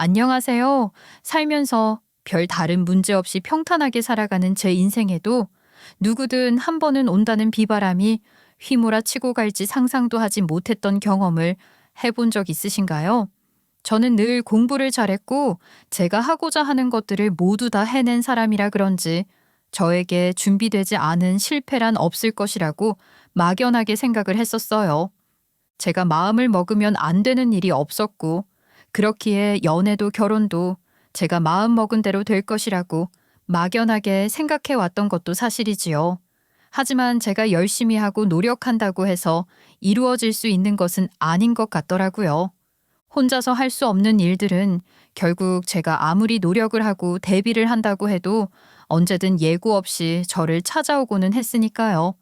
안녕하세요. 살면서 별 다른 문제 없이 평탄하게 살아가는 제 인생에도 누구든 한 번은 온다는 비바람이 휘몰아치고 갈지 상상도 하지 못했던 경험을 해본 적 있으신가요? 저는 늘 공부를 잘했고 제가 하고자 하는 것들을 모두 다 해낸 사람이라 그런지 저에게 준비되지 않은 실패란 없을 것이라고 막연하게 생각을 했었어요. 제가 마음을 먹으면 안 되는 일이 없었고 그렇기에 연애도 결혼도 제가 마음 먹은 대로 될 것이라고 막연하게 생각해 왔던 것도 사실이지요. 하지만 제가 열심히 하고 노력한다고 해서 이루어질 수 있는 것은 아닌 것 같더라고요. 혼자서 할 수 없는 일들은 결국 제가 아무리 노력을 하고 대비를 한다고 해도 언제든 예고 없이 저를 찾아오고는 했으니까요.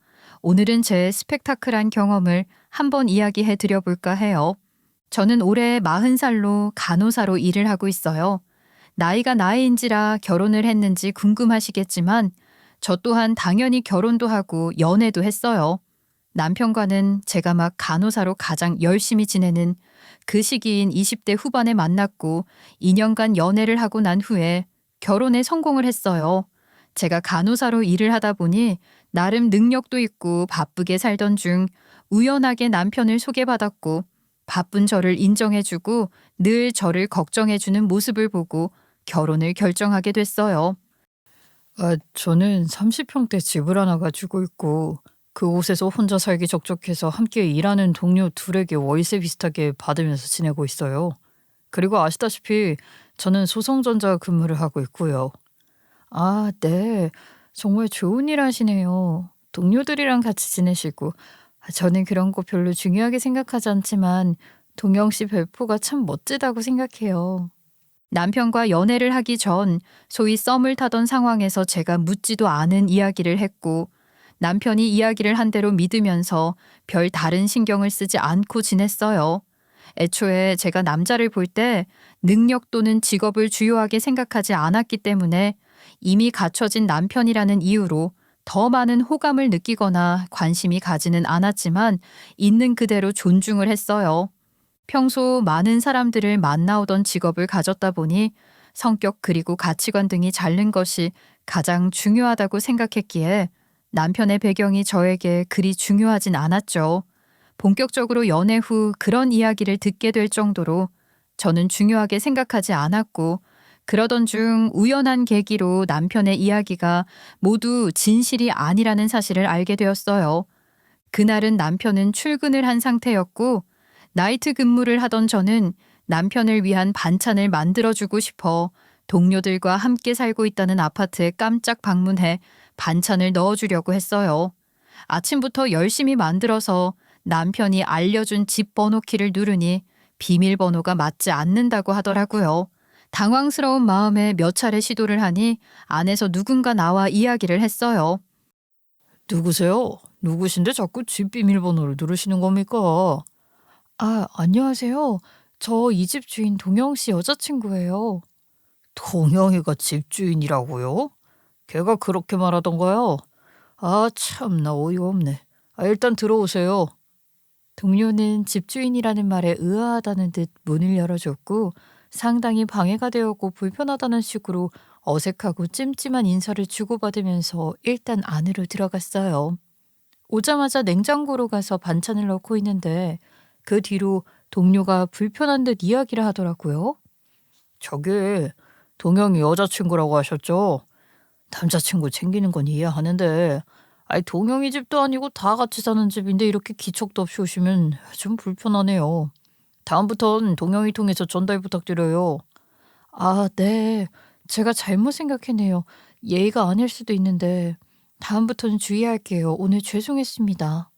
오늘은 제 스펙타클한 경험을 한번 이야기해 드려볼까 해요. 저는 올해 40살로 간호사로 일을 하고 있어요. 나이가 나이인지라 결혼을 했는지 궁금하시겠지만 저 또한 당연히 결혼도 하고 연애도 했어요. 남편과는 제가 막 간호사로 가장 열심히 지내는 그 시기인 20대 후반에 만났고 2년간 연애를 하고 난 후에 결혼에 성공을 했어요. 제가 간호사로 일을 하다 보니 나름 능력도 있고 바쁘게 살던 중 우연하게 남편을 소개받았고 바쁜 저를 인정해주고 늘 저를 걱정해주는 모습을 보고 결혼을 결정하게 됐어요. 저는 30평대 집을 하나 가지고 있고 그곳에서 혼자 살기 적적해서 함께 일하는 동료 둘에게 월세 비슷하게 받으면서 지내고 있어요. 그리고 아시다시피 저는 소송전자 근무를 하고 있고요. 아, 네. 정말 좋은 일 하시네요. 동료들이랑 같이 지내시고. 저는 그런 거 별로 중요하게 생각하지 않지만 동영 씨 별표가 참 멋지다고 생각해요. 남편과 연애를 하기 전 소위 썸을 타던 상황에서 제가 묻지도 않은 이야기를 했고 남편이 이야기를 한 대로 믿으면서 별 다른 신경을 쓰지 않고 지냈어요. 애초에 제가 남자를 볼 때 능력 또는 직업을 주요하게 생각하지 않았기 때문에 이미 갖춰진 남편이라는 이유로 더 많은 호감을 느끼거나 관심이 가지는 않았지만 있는 그대로 존중을 했어요. 평소 많은 사람들을 만나오던 직업을 가졌다 보니 성격 그리고 가치관 등이 닳는 것이 가장 중요하다고 생각했기에 남편의 배경이 저에게 그리 중요하진 않았죠. 본격적으로 연애 후 그런 이야기를 듣게 될 정도로 저는 중요하게 생각하지 않았고 그러던 중 우연한 계기로 남편의 이야기가 모두 진실이 아니라는 사실을 알게 되었어요. 그날은 남편은 출근을 한 상태였고 나이트 근무를 하던 저는 남편을 위한 반찬을 만들어주고 싶어 동료들과 함께 살고 있다는 아파트에 깜짝 방문해 반찬을 넣어주려고 했어요. 아침부터 열심히 만들어서 남편이 알려준 집 번호키를 누르니 비밀번호가 맞지 않는다고 하더라고요. 당황스러운 마음에 몇 차례 시도를 하니 안에서 누군가 나와 이야기를 했어요. 누구세요? 누구신데 자꾸 집 비밀번호를 누르시는 겁니까? 안녕하세요. 저 이 집 주인 동영 씨 여자친구예요. 동영이가 집주인이라고요? 걔가 그렇게 말하던가요? 참나 어이가 없네. 일단 들어오세요. 동료는 집주인이라는 말에 의아하다는 듯 문을 열어줬고 상당히 방해가 되었고 불편하다는 식으로 어색하고 찜찜한 인사를 주고받으면서 일단 안으로 들어갔어요. 오자마자 냉장고로 가서 반찬을 넣고 있는데 그 뒤로 동료가 불편한 듯 이야기를 하더라고요. 저기 동영이 여자친구라고 하셨죠? 남자친구 챙기는 건 이해하는데 동영이 집도 아니고 다 같이 사는 집인데 이렇게 기척도 없이 오시면 좀 불편하네요. 다음부턴 동영이 통해서 전달 부탁드려요. 네. 제가 잘못 생각했네요. 예의가 아닐 수도 있는데 다음부터는 주의할게요. 오늘 죄송했습니다.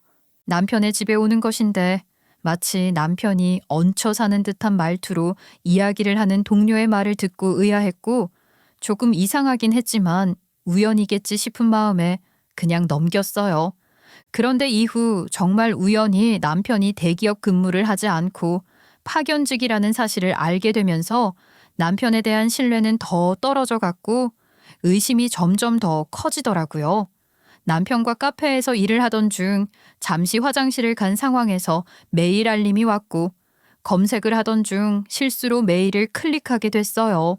남편의 집에 오는 것인데 마치 남편이 얹혀 사는 듯한 말투로 이야기를 하는 동료의 말을 듣고 의아했고 조금 이상하긴 했지만 우연이겠지 싶은 마음에 그냥 넘겼어요. 그런데 이후 정말 우연히 남편이 대기업 근무를 하지 않고 파견직이라는 사실을 알게 되면서 남편에 대한 신뢰는 더 떨어져 갔고 의심이 점점 더 커지더라고요. 남편과 카페에서 일을 하던 중 잠시 화장실을 간 상황에서 메일 알림이 왔고 검색을 하던 중 실수로 메일을 클릭하게 됐어요.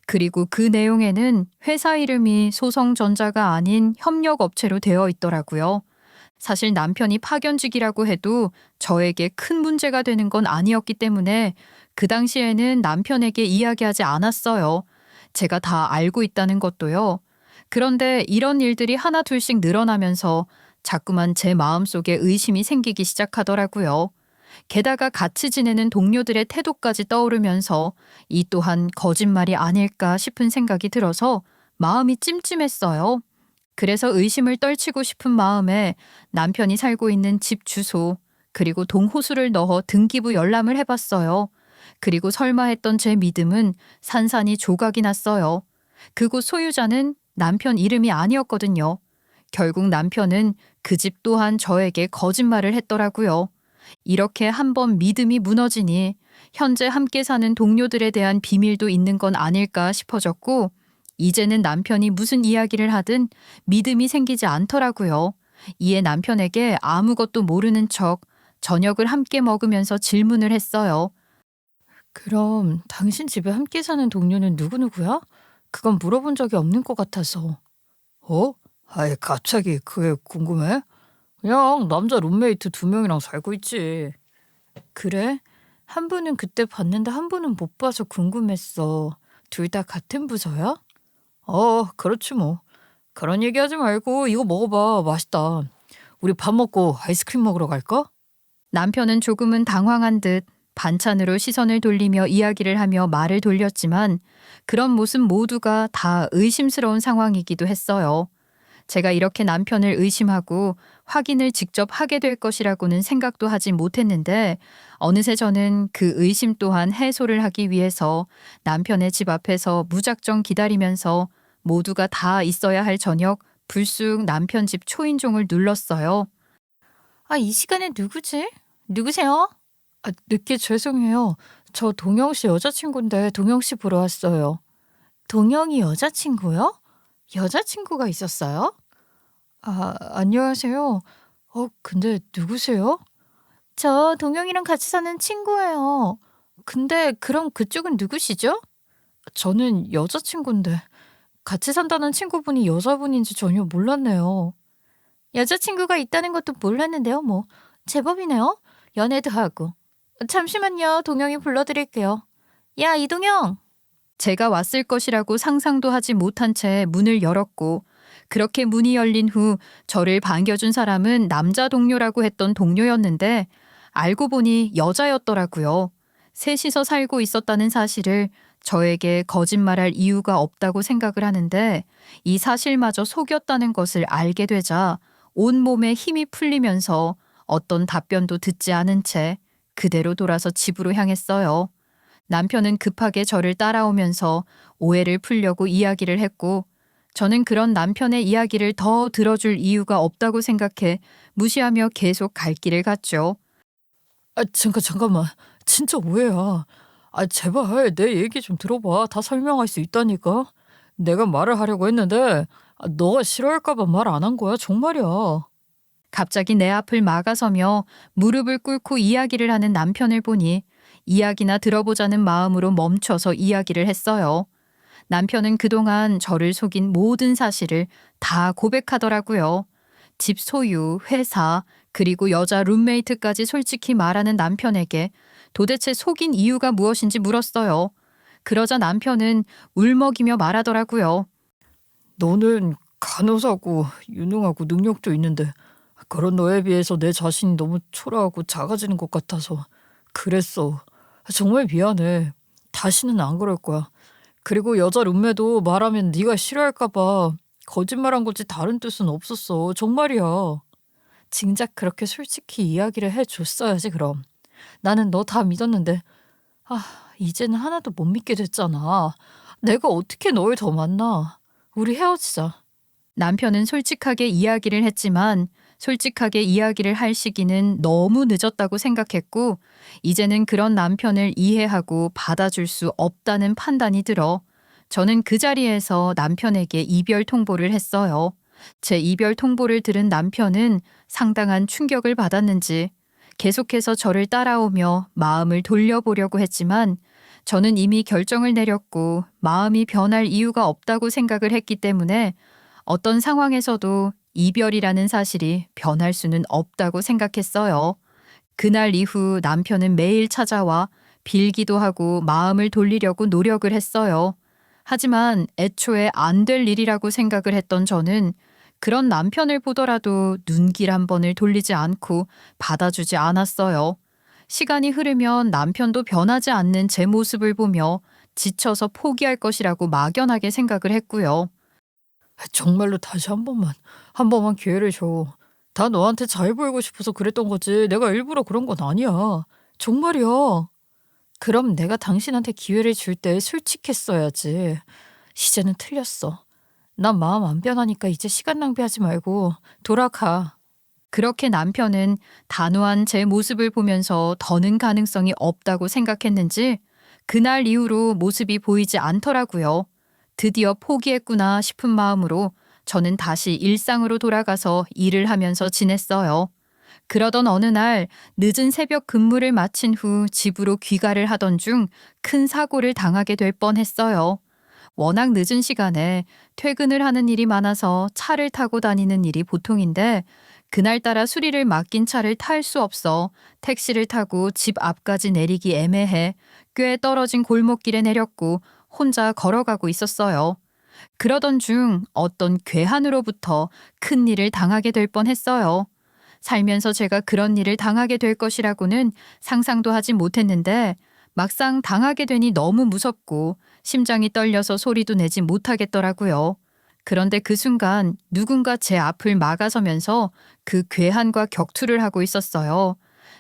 그리고 그 내용에는 회사 이름이 소성전자가 아닌 협력업체로 되어 있더라고요. 사실 남편이 파견직이라고 해도 저에게 큰 문제가 되는 건 아니었기 때문에 그 당시에는 남편에게 이야기하지 않았어요. 제가 다 알고 있다는 것도요. 그런데 이런 일들이 하나 둘씩 늘어나면서 자꾸만 제 마음속에 의심이 생기기 시작하더라고요. 게다가 같이 지내는 동료들의 태도까지 떠오르면서 이 또한 거짓말이 아닐까 싶은 생각이 들어서 마음이 찜찜했어요. 그래서 의심을 떨치고 싶은 마음에 남편이 살고 있는 집 주소, 그리고 동호수를 넣어 등기부 열람을 해봤어요. 그리고 설마 했던 제 믿음은 산산이 조각이 났어요. 그곳 소유자는 남편 이름이 아니었거든요. 결국 남편은 그 집 또한 저에게 거짓말을 했더라고요. 이렇게 한번 믿음이 무너지니 현재 함께 사는 동료들에 대한 비밀도 있는 건 아닐까 싶어졌고, 이제는 남편이 무슨 이야기를 하든 믿음이 생기지 않더라고요. 이에 남편에게 아무것도 모르는 척 저녁을 함께 먹으면서 질문을 했어요. 그럼 당신 집에 함께 사는 동료는 누구누구야? 그건 물어본 적이 없는 것 같아서. 어? 아이, 갑자기 그게 궁금해? 그냥 남자 룸메이트 2명이랑 살고 있지. 그래? 한 분은 그때 봤는데 한 분은 못 봐서 궁금했어. 둘 다 같은 부서야? 그렇지 뭐. 그런 얘기 하지 말고 이거 먹어봐. 맛있다. 우리 밥 먹고 아이스크림 먹으러 갈까? 남편은 조금은 당황한 듯 반찬으로 시선을 돌리며 이야기를 하며 말을 돌렸지만 그런 모습 모두가 다 의심스러운 상황이기도 했어요. 제가 이렇게 남편을 의심하고 확인을 직접 하게 될 것이라고는 생각도 하지 못했는데 어느새 저는 그 의심 또한 해소를 하기 위해서 남편의 집 앞에서 무작정 기다리면서 모두가 다 있어야 할 저녁 불쑥 남편 집 초인종을 눌렀어요. 이 시간에 누구지? 누구세요? 늦게 죄송해요. 저 동영 씨 여자친구인데 동영 씨 보러 왔어요. 동영이 여자친구요? 여자친구가 있었어요? 안녕하세요. 근데 누구세요? 저 동영이랑 같이 사는 친구예요. 근데 그럼 그쪽은 누구시죠? 저는 여자친구인데 같이 산다는 친구분이 여자분인지 전혀 몰랐네요. 여자친구가 있다는 것도 몰랐는데요, 뭐. 제법이네요. 연애도 하고. 잠시만요. 동영이 불러드릴게요. 야, 이동영! 제가 왔을 것이라고 상상도 하지 못한 채 문을 열었고 그렇게 문이 열린 후 저를 반겨준 사람은 남자 동료라고 했던 동료였는데 알고 보니 여자였더라고요. 셋이서 살고 있었다는 사실을 저에게 거짓말할 이유가 없다고 생각을 하는데 이 사실마저 속였다는 것을 알게 되자 온몸에 힘이 풀리면서 어떤 답변도 듣지 않은 채 그대로 돌아서 집으로 향했어요. 남편은 급하게 저를 따라오면서 오해를 풀려고 이야기를 했고 저는 그런 남편의 이야기를 더 들어줄 이유가 없다고 생각해 무시하며 계속 갈 길을 갔죠. 잠깐만. 진짜 오해야. 제발 내 얘기 좀 들어봐. 다 설명할 수 있다니까. 내가 말을 하려고 했는데 너가 싫어할까 봐 말 안 한 거야. 정말이야. 갑자기 내 앞을 막아서며 무릎을 꿇고 이야기를 하는 남편을 보니 이야기나 들어보자는 마음으로 멈춰서 이야기를 했어요. 남편은 그동안 저를 속인 모든 사실을 다 고백하더라고요. 집 소유, 회사, 그리고 여자 룸메이트까지 솔직히 말하는 남편에게 도대체 속인 이유가 무엇인지 물었어요. 그러자 남편은 울먹이며 말하더라고요. 너는 간호사고 유능하고 능력도 있는데 그런 너에 비해서 내 자신이 너무 초라하고 작아지는 것 같아서 그랬어. 정말 미안해. 다시는 안 그럴 거야. 그리고 여자 룸메도 말하면 네가 싫어할까 봐 거짓말한 거지 다른 뜻은 없었어. 정말이야. 진작 그렇게 솔직히 이야기를 해줬어야지 그럼. 나는 너 다 믿었는데 이제는 하나도 못 믿게 됐잖아. 내가 어떻게 널 더 만나. 우리 헤어지자. 남편은 솔직하게 이야기를 했지만 솔직하게 이야기를 할 시기는 너무 늦었다고 생각했고 이제는 그런 남편을 이해하고 받아줄 수 없다는 판단이 들어 저는 그 자리에서 남편에게 이별 통보를 했어요. 제 이별 통보를 들은 남편은 상당한 충격을 받았는지 계속해서 저를 따라오며 마음을 돌려보려고 했지만 저는 이미 결정을 내렸고 마음이 변할 이유가 없다고 생각을 했기 때문에 어떤 상황에서도 이별이라는 사실이 변할 수는 없다고 생각했어요. 그날 이후 남편은 매일 찾아와 빌기도 하고 마음을 돌리려고 노력을 했어요. 하지만 애초에 안 될 일이라고 생각을 했던 저는 그런 남편을 보더라도 눈길 한 번을 돌리지 않고 받아주지 않았어요. 시간이 흐르면 남편도 변하지 않는 제 모습을 보며 지쳐서 포기할 것이라고 막연하게 생각을 했고요. 정말로 다시 한 번만 기회를 줘. 다 너한테 잘 보이고 싶어서 그랬던 거지. 내가 일부러 그런 건 아니야. 정말이야. 그럼 내가 당신한테 기회를 줄 때 솔직했어야지. 이제는 틀렸어. 난 마음 안 변하니까 이제 시간 낭비하지 말고 돌아가. 그렇게 남편은 단호한 제 모습을 보면서 더는 가능성이 없다고 생각했는지 그날 이후로 모습이 보이지 않더라고요. 드디어 포기했구나 싶은 마음으로 저는 다시 일상으로 돌아가서 일을 하면서 지냈어요. 그러던 어느 날 늦은 새벽 근무를 마친 후 집으로 귀가를 하던 중 큰 사고를 당하게 될 뻔했어요. 워낙 늦은 시간에 퇴근을 하는 일이 많아서 차를 타고 다니는 일이 보통인데 그날따라 수리를 맡긴 차를 탈 수 없어 택시를 타고 집 앞까지 내리기 애매해 꽤 떨어진 골목길에 내렸고 혼자 걸어가고 있었어요. 그러던 중 어떤 괴한으로부터 큰 일을 당하게 될 뻔했어요. 살면서 제가 그런 일을 당하게 될 것이라고는 상상도 하지 못했는데 막상 당하게 되니 너무 무섭고 심장이 떨려서 소리도 내지 못하겠더라고요. 그런데 그 순간 누군가 제 앞을 막아서면서 그 괴한과 격투를 하고 있었어요.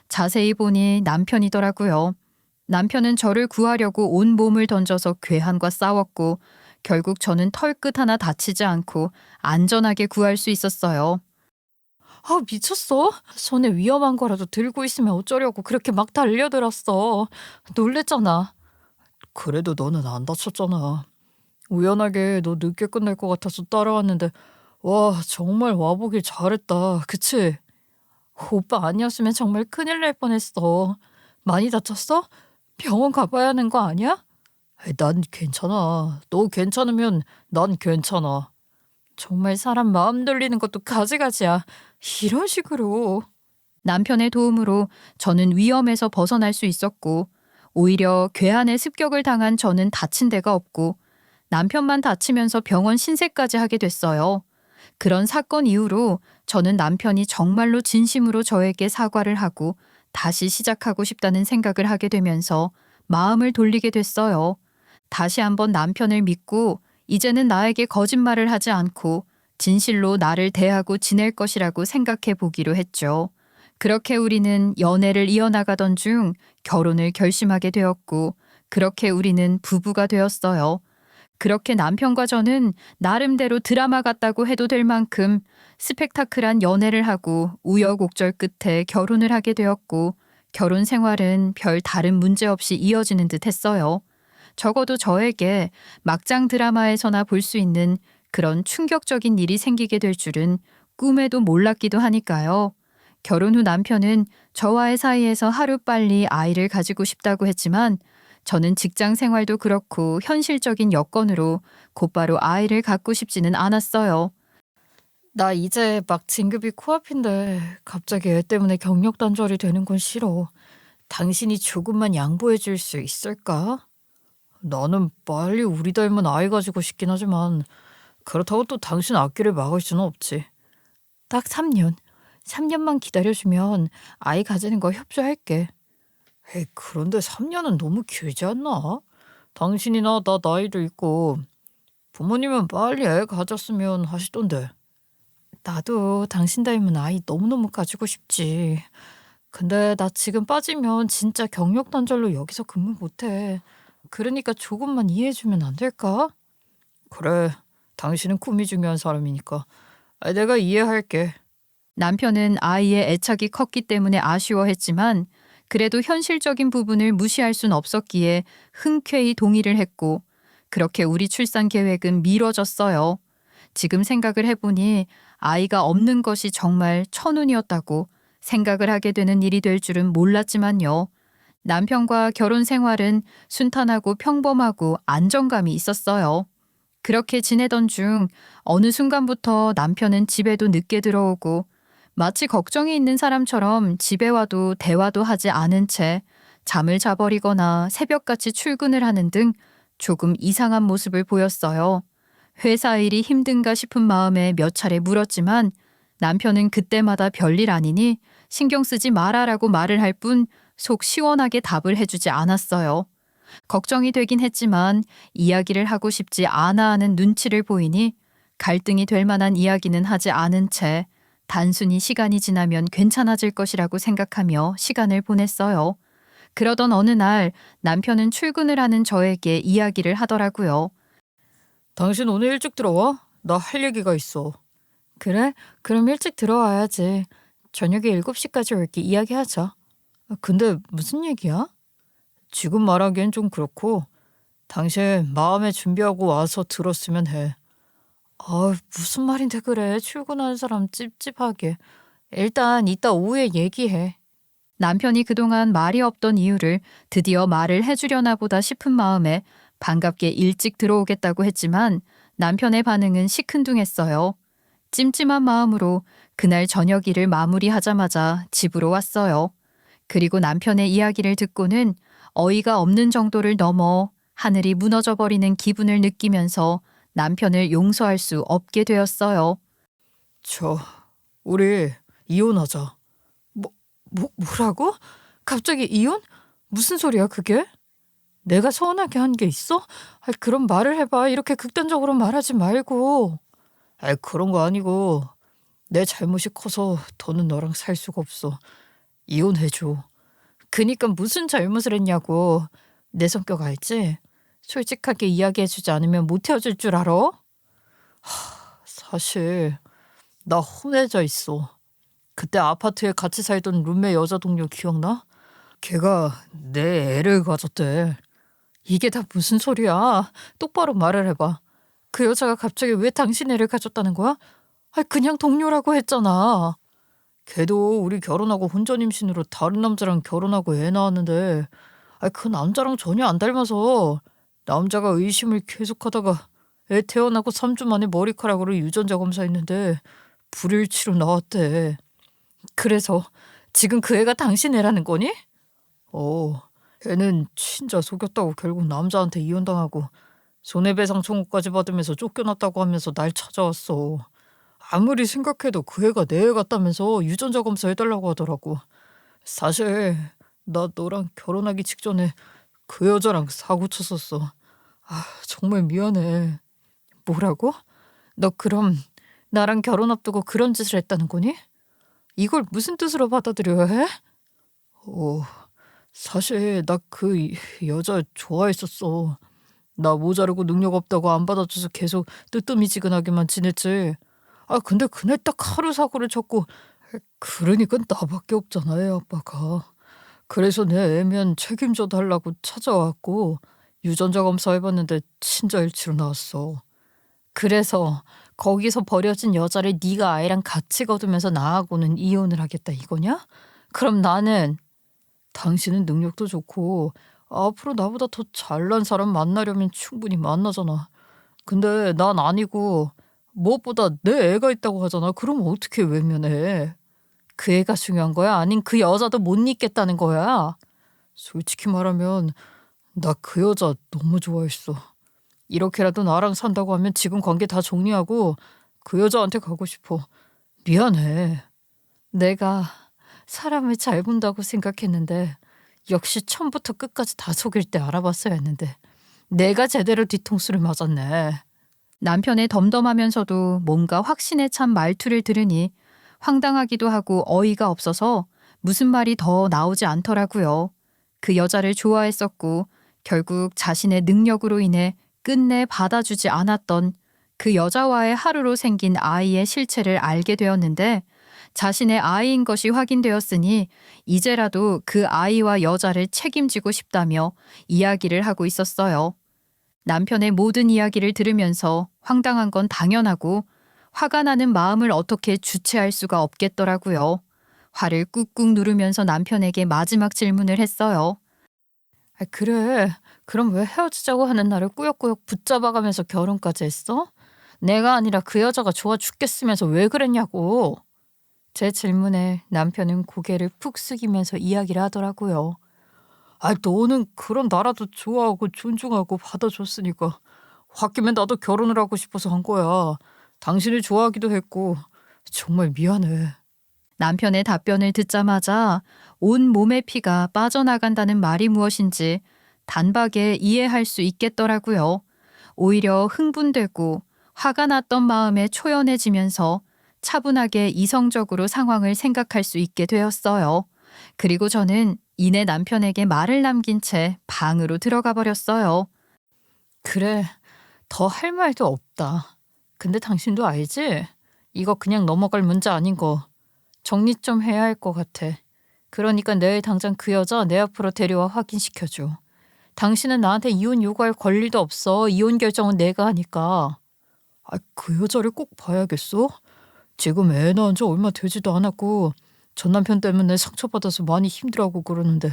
자세히 보니 남편이더라고요. 남편은 저를 구하려고 온 몸을 던져서 괴한과 싸웠고 결국 저는 털끝 하나 다치지 않고 안전하게 구할 수 있었어요. 아, 미쳤어? 손에 위험한 거라도 들고 있으면 어쩌려고 그렇게 막 달려들었어. 놀랬잖아. 그래도 너는 안 다쳤잖아. 우연하게 너 늦게 끝날 것 같아서 따라왔는데 와, 정말 와보길 잘했다. 그치? 오빠 아니었으면 정말 큰일 날 뻔했어. 많이 다쳤어? 병원 가봐야 하는 거 아니야? 아이, 난 괜찮아. 너 괜찮으면 난 괜찮아. 정말 사람 마음 돌리는 것도 가지가지야. 이런 식으로. 남편의 도움으로 저는 위험에서 벗어날 수 있었고 오히려 괴한의 습격을 당한 저는 다친 데가 없고 남편만 다치면서 병원 신세까지 하게 됐어요. 그런 사건 이후로 저는 남편이 정말로 진심으로 저에게 사과를 하고 다시 시작하고 싶다는 생각을 하게 되면서 마음을 돌리게 됐어요. 다시 한번 남편을 믿고 이제는 나에게 거짓말을 하지 않고 진실로 나를 대하고 지낼 것이라고 생각해 보기로 했죠. 그렇게 우리는 연애를 이어나가던 중 결혼을 결심하게 되었고 그렇게 우리는 부부가 되었어요. 그렇게 남편과 저는 나름대로 드라마 같다고 해도 될 만큼 스펙타클한 연애를 하고 우여곡절 끝에 결혼을 하게 되었고 결혼 생활은 별 다른 문제 없이 이어지는 듯 했어요. 적어도 저에게 막장 드라마에서나 볼 수 있는 그런 충격적인 일이 생기게 될 줄은 꿈에도 몰랐기도 하니까요. 결혼 후 남편은 저와의 사이에서 하루빨리 아이를 가지고 싶다고 했지만 저는 직장 생활도 그렇고 현실적인 여건으로 곧바로 아이를 갖고 싶지는 않았어요. 나 이제 막 진급이 코앞인데 갑자기 애 때문에 경력 단절이 되는 건 싫어. 당신이 조금만 양보해 줄 수 있을까? 나는 빨리 우리 닮은 아이 가지고 싶긴 하지만 그렇다고 또 당신 앞길을 막을 수는 없지. 딱 3년. 3년만 기다려주면 아이 가지는 거 협조할게. 에이, 그런데 3년은 너무 길지 않나? 당신이나 나 나이도 있고 부모님은 빨리 애 가졌으면 하시던데. 나도 당신 닮은 아이 너무너무 가지고 싶지. 근데 나 지금 빠지면 진짜 경력 단절로 여기서 근무 못해. 그러니까 조금만 이해해주면 안 될까? 그래, 당신은 꿈이 중요한 사람이니까 내가 이해할게. 남편은 아이의 애착이 컸기 때문에 아쉬워했지만 그래도 현실적인 부분을 무시할 순 없었기에 흔쾌히 동의를 했고 그렇게 우리 출산 계획은 미뤄졌어요. 지금 생각을 해보니 아이가 없는 것이 정말 천운이었다고 생각을 하게 되는 일이 될 줄은 몰랐지만요. 남편과 결혼 생활은 순탄하고 평범하고 안정감이 있었어요. 그렇게 지내던 중 어느 순간부터 남편은 집에도 늦게 들어오고 마치 걱정이 있는 사람처럼 집에 와도 대화도 하지 않은 채 잠을 자버리거나 새벽같이 출근을 하는 등 조금 이상한 모습을 보였어요. 회사 일이 힘든가 싶은 마음에 몇 차례 물었지만 남편은 그때마다 별일 아니니 신경 쓰지 마라라고 말을 할 뿐 속 시원하게 답을 해주지 않았어요. 걱정이 되긴 했지만 이야기를 하고 싶지 않아 하는 눈치를 보이니 갈등이 될 만한 이야기는 하지 않은 채 단순히 시간이 지나면 괜찮아질 것이라고 생각하며 시간을 보냈어요. 그러던 어느 날 남편은 출근을 하는 저에게 이야기를 하더라고요. 당신 오늘 일찍 들어와? 나 할 얘기가 있어. 그래? 그럼 일찍 들어와야지. 저녁에 7시까지 올게. 이야기하자. 근데 무슨 얘기야? 지금 말하기엔 좀 그렇고 당신 마음에 준비하고 와서 들었으면 해. 무슨 말인데 그래. 출근하는 사람 찝찝하게. 일단 이따 오후에 얘기해. 남편이 그동안 말이 없던 이유를 드디어 말을 해주려나 보다 싶은 마음에 반갑게 일찍 들어오겠다고 했지만 남편의 반응은 시큰둥했어요. 찜찜한 마음으로 그날 저녁 일을 마무리하자마자 집으로 왔어요. 그리고 남편의 이야기를 듣고는 어이가 없는 정도를 넘어 하늘이 무너져버리는 기분을 느끼면서 남편을 용서할 수 없게 되었어요. 우리 이혼하자. 뭐라고? 갑자기 이혼? 무슨 소리야 그게? 내가 서운하게 한 게 있어? 그럼 말을 해봐. 이렇게 극단적으로 말하지 말고. 그런 거 아니고 내 잘못이 커서 더는 너랑 살 수가 없어. 이혼해줘. 그니까 무슨 잘못을 했냐고. 내 성격 알지? 솔직하게 이야기해주지 않으면 못 헤어질 줄 알아? 사실 나 혼외자 있어. 그때 아파트에 같이 살던 룸메 여자 동료 기억나? 걔가 내 애를 가졌대. 이게 다 무슨 소리야? 똑바로 말을 해봐. 그 여자가 갑자기 왜 당신 애를 가졌다는 거야? 그냥 동료라고 했잖아. 걔도 우리 결혼하고 혼전 임신으로 다른 남자랑 결혼하고 애 낳았는데 그 남자랑 전혀 안 닮아서 남자가 의심을 계속하다가 애 태어나고 3주 만에 머리카락으로 유전자 검사했는데 불일치로 나왔대. 그래서 지금 그 애가 당신 애라는 거니? 애는 진짜 속였다고 결국 남자한테 이혼당하고 손해배상 청구까지 받으면서 쫓겨났다고 하면서 날 찾아왔어. 아무리 생각해도 그 애가 내 애 같다면서 유전자 검사해달라고 하더라고. 사실 나 너랑 결혼하기 직전에 그 여자랑 사고 쳤었어. 정말 미안해. 뭐라고? 너 그럼 나랑 결혼 앞두고 그런 짓을 했다는 거니? 이걸 무슨 뜻으로 받아들여야 해? 사실 나 그 여자 좋아했었어. 나 모자르고 능력 없다고 안 받아줘서 계속 뜨뜨미지근하게만 지냈지. 근데 그날 딱 하루 사고를 쳤고 그러니까 나밖에 없잖아 애 아빠가. 그래서 내 애면 책임져 달라고 찾아왔고 유전자 검사해봤는데 친자일치로 나왔어. 그래서 거기서 버려진 여자를 네가 아이랑 같이 거두면서 나하고는 이혼을 하겠다 이거냐? 그럼 나는 당신은 능력도 좋고 앞으로 나보다 더 잘난 사람 만나려면 충분히 만나잖아. 근데 난 아니고 무엇보다 내 애가 있다고 하잖아. 그럼 어떻게 외면해? 그 애가 중요한 거야? 아닌 그 여자도 못 잊겠다는 거야? 솔직히 말하면 나 그 여자 너무 좋아했어. 이렇게라도 나랑 산다고 하면 지금 관계 다 정리하고 그 여자한테 가고 싶어. 미안해. 내가 사람을 잘 본다고 생각했는데 역시 처음부터 끝까지 다 속일 때 알아봤어야 했는데 내가 제대로 뒤통수를 맞았네. 남편의 덤덤하면서도 뭔가 확신에 찬 말투를 들으니 황당하기도 하고 어이가 없어서 무슨 말이 더 나오지 않더라고요. 그 여자를 좋아했었고 결국 자신의 능력으로 인해 끝내 받아주지 않았던 그 여자와의 하루로 생긴 아이의 실체를 알게 되었는데 자신의 아이인 것이 확인되었으니 이제라도 그 아이와 여자를 책임지고 싶다며 이야기를 하고 있었어요. 남편의 모든 이야기를 들으면서 황당한 건 당연하고 화가 나는 마음을 어떻게 주체할 수가 없겠더라고요. 화를 꾹꾹 누르면서 남편에게 마지막 질문을 했어요. 그래. 그럼 왜 헤어지자고 하는 나를 꾸역꾸역 붙잡아가면서 결혼까지 했어? 내가 아니라 그 여자가 좋아 죽겠으면서 왜 그랬냐고. 제 질문에 남편은 고개를 푹 숙이면서 이야기를 하더라고요. 너는 그런 나라도 좋아하고 존중하고 받아줬으니까 홧김에 나도 결혼을 하고 싶어서 한 거야. 당신을 좋아하기도 했고 정말 미안해. 남편의 답변을 듣자마자 온 몸의 피가 빠져나간다는 말이 무엇인지 단박에 이해할 수 있겠더라고요. 오히려 흥분되고 화가 났던 마음에 초연해지면서 차분하게 이성적으로 상황을 생각할 수 있게 되었어요. 그리고 저는 이내 남편에게 말을 남긴 채 방으로 들어가 버렸어요. 그래, 더 할 말도 없다. 근데 당신도 알지? 이거 그냥 넘어갈 문제 아닌 거. 정리 좀 해야 할 것 같아. 그러니까 내일 당장 그 여자 내 앞으로 데려와 확인시켜줘. 당신은 나한테 이혼 요구할 권리도 없어. 이혼 결정은 내가 하니까. 그 여자를 꼭 봐야겠어? 지금 애 낳은 지 얼마 되지도 않았고 전 남편 때문에 상처받아서 많이 힘들어하고 그러는데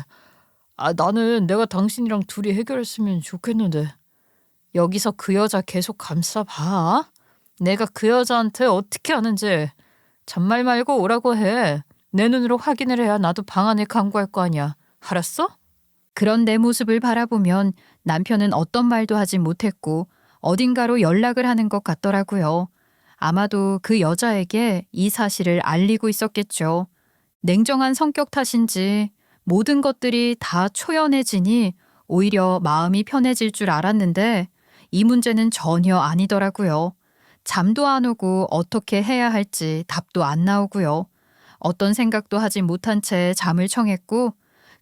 나는 내가 당신이랑 둘이 해결했으면 좋겠는데. 여기서 그 여자 계속 감싸봐. 내가 그 여자한테 어떻게 하는지 잔말 말고 오라고 해. 내 눈으로 확인을 해야 나도 방안을 강구할 거 아니야. 알았어? 그런 내 모습을 바라보면 남편은 어떤 말도 하지 못했고 어딘가로 연락을 하는 것 같더라고요. 아마도 그 여자에게 이 사실을 알리고 있었겠죠. 냉정한 성격 탓인지 모든 것들이 다 초연해지니 오히려 마음이 편해질 줄 알았는데 이 문제는 전혀 아니더라고요. 잠도 안 오고 어떻게 해야 할지 답도 안 나오고요. 어떤 생각도 하지 못한 채 잠을 청했고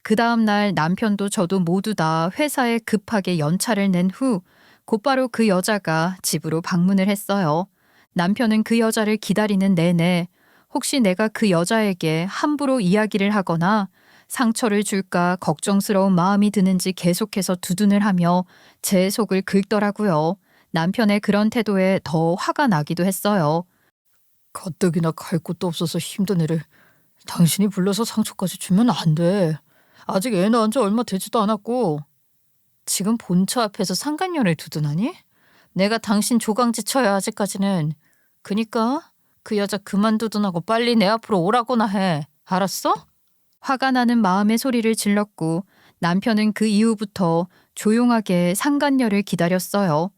그 다음 날 남편도 저도 모두 다 회사에 급하게 연차를 낸 후 곧바로 그 여자가 집으로 방문을 했어요. 남편은 그 여자를 기다리는 내내 혹시 내가 그 여자에게 함부로 이야기를 하거나 상처를 줄까 걱정스러운 마음이 드는지 계속해서 두둔을 하며 제 속을 긁더라고요. 남편의 그런 태도에 더 화가 나기도 했어요. 가뜩이나 갈 곳도 없어서 힘든 애를 당신이 불러서 상처까지 주면 안 돼. 아직 애 낳은 지 얼마 되지도 않았고. 지금 본처 앞에서 상간녀를 두둔하니? 내가 당신 조강지 쳐야 아직까지는. 그니까 그 여자 그만 두둔하고 빨리 내 앞으로 오라고나 해. 알았어? 화가 나는 마음의 소리를 질렀고 남편은 그 이후부터 조용하게 상간녀를 기다렸어요.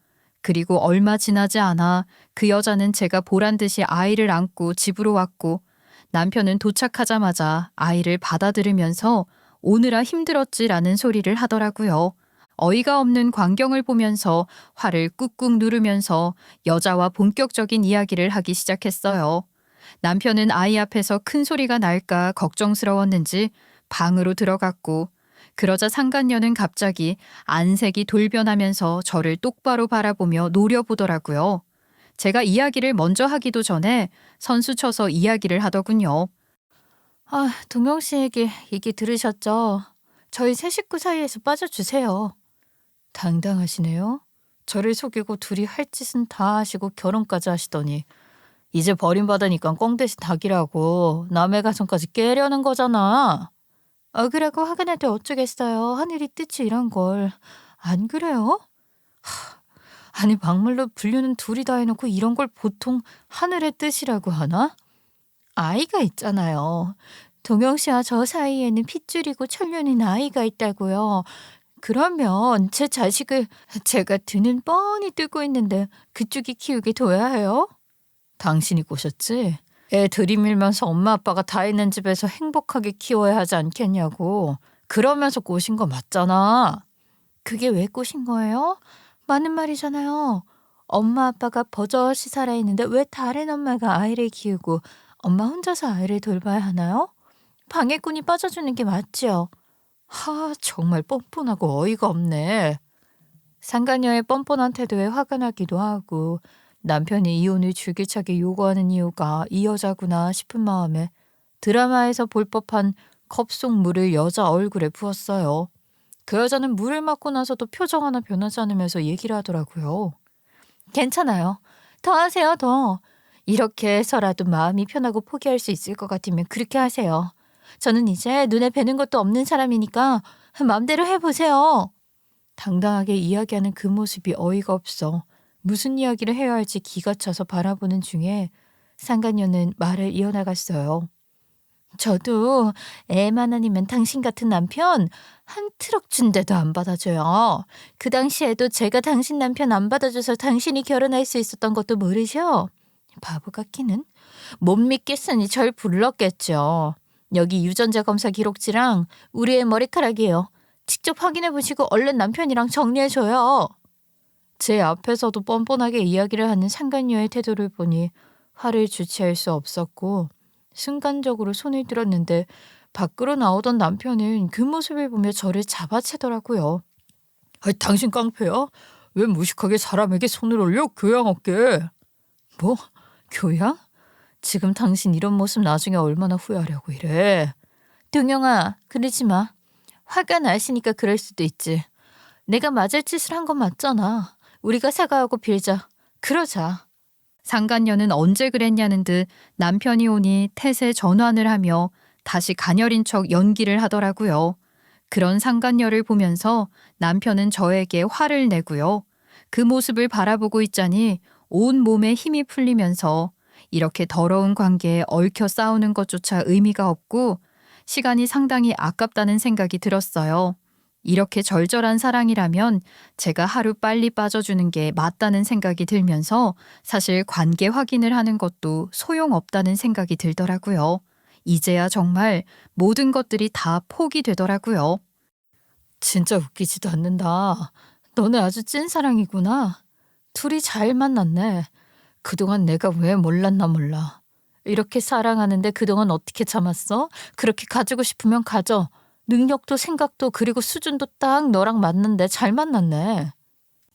그리고 얼마 지나지 않아 그 여자는 제가 보란 듯이 아이를 안고 집으로 왔고 남편은 도착하자마자 아이를 받아들이면서 오느라 힘들었지라는 소리를 하더라고요. 어이가 없는 광경을 보면서 화를 꾹꾹 누르면서 여자와 본격적인 이야기를 하기 시작했어요. 남편은 아이 앞에서 큰 소리가 날까 걱정스러웠는지 방으로 들어갔고 그러자 상간녀는 갑자기 안색이 돌변하면서 저를 똑바로 바라보며 노려보더라고요. 제가 이야기를 먼저 하기도 전에 선수 쳐서 이야기를 하더군요. 동영 씨 얘기 들으셨죠? 저희 세 식구 사이에서 빠져주세요. 당당하시네요. 저를 속이고 둘이 할 짓은 다 하시고 결혼까지 하시더니 이제 버림받으니까 꽁 대신 닭이라고 남의 가정까지 깨려는 거잖아. 그래고 화가 날 때 어쩌겠어요. 하늘이 뜻이 이런 걸. 안 그래요? 아니 막말로 분류는 둘이 다 해놓고 이런 걸 보통 하늘의 뜻이라고 하나? 아이가 있잖아요. 동영 씨와 저 사이에는 핏줄이고 천년인 아이가 있다고요. 그러면 제 자식을 제가 등은 뻔히 뜨고 있는데 그쪽이 키우게 둬야 해요? 당신이 꼬셨지? 애 들이밀면서 엄마 아빠가 다 있는 집에서 행복하게 키워야 하지 않겠냐고. 그러면서 꼬신 거 맞잖아. 그게 왜 꼬신 거예요? 맞는 말이잖아요. 엄마 아빠가 버젓이 살아있는데 왜 다른 엄마가 아이를 키우고 엄마 혼자서 아이를 돌봐야 하나요? 방해꾼이 빠져주는 게 맞지요. 정말 뻔뻔하고 어이가 없네. 상간녀의 뻔뻔한 태도에 화가 나기도 하고 남편이 이혼을 줄기차게 요구하는 이유가 이 여자구나 싶은 마음에 드라마에서 볼 법한 컵 속 물을 여자 얼굴에 부었어요. 그 여자는 물을 맞고 나서도 표정 하나 변하지 않으면서 얘기를 하더라고요. 괜찮아요. 더 하세요, 더. 이렇게 해서라도 마음이 편하고 포기할 수 있을 것 같으면 그렇게 하세요. 저는 이제 눈에 뵈는 것도 없는 사람이니까 마음대로 해보세요. 당당하게 이야기하는 그 모습이 어이가 없어 무슨 이야기를 해야 할지 기가 차서 바라보는 중에 상간녀는 말을 이어나갔어요. 저도 애만 아니면 당신 같은 남편 한 트럭 준대도 안 받아줘요. 그 당시에도 제가 당신 남편 안 받아줘서 당신이 결혼할 수 있었던 것도 모르셔? 바보 같기는. 못 믿겠으니 절 불렀겠죠. 여기 유전자 검사 기록지랑 우리의 머리카락이에요. 직접 확인해 보시고 얼른 남편이랑 정리해줘요. 제 앞에서도 뻔뻔하게 이야기를 하는 상간녀의 태도를 보니 화를 주체할 수 없었고 순간적으로 손을 들었는데 밖으로 나오던 남편은 그 모습을 보며 저를 잡아채더라고요. 당신 깡패야? 왜 무식하게 사람에게 손을 올려? 교양 없게. 뭐? 교양? 지금 당신 이런 모습 나중에 얼마나 후회하려고 이래. 동영아, 그러지 마. 화가 나시니까 그럴 수도 있지. 내가 맞을 짓을 한 건 맞잖아. 우리가 사과하고 빌자. 그러자. 상간녀는 언제 그랬냐는 듯 남편이 오니 탓에 전환을 하며 다시 가녀린 척 연기를 하더라고요. 그런 상간녀를 보면서 남편은 저에게 화를 내고요. 그 모습을 바라보고 있자니 온 몸에 힘이 풀리면서 이렇게 더러운 관계에 얽혀 싸우는 것조차 의미가 없고 시간이 상당히 아깝다는 생각이 들었어요. 이렇게 절절한 사랑이라면 제가 하루 빨리 빠져주는 게 맞다는 생각이 들면서 사실 관계 확인을 하는 것도 소용없다는 생각이 들더라고요. 이제야 정말 모든 것들이 다 포기되더라고요. 진짜 웃기지도 않는다. 너네 아주 찐사랑이구나. 둘이 잘 만났네. 그동안 내가 왜 몰랐나 몰라. 이렇게 사랑하는데 그동안 어떻게 참았어? 그렇게 가지고 싶으면 가져. 능력도 생각도 그리고 수준도 딱 너랑 맞는데 잘 만났네.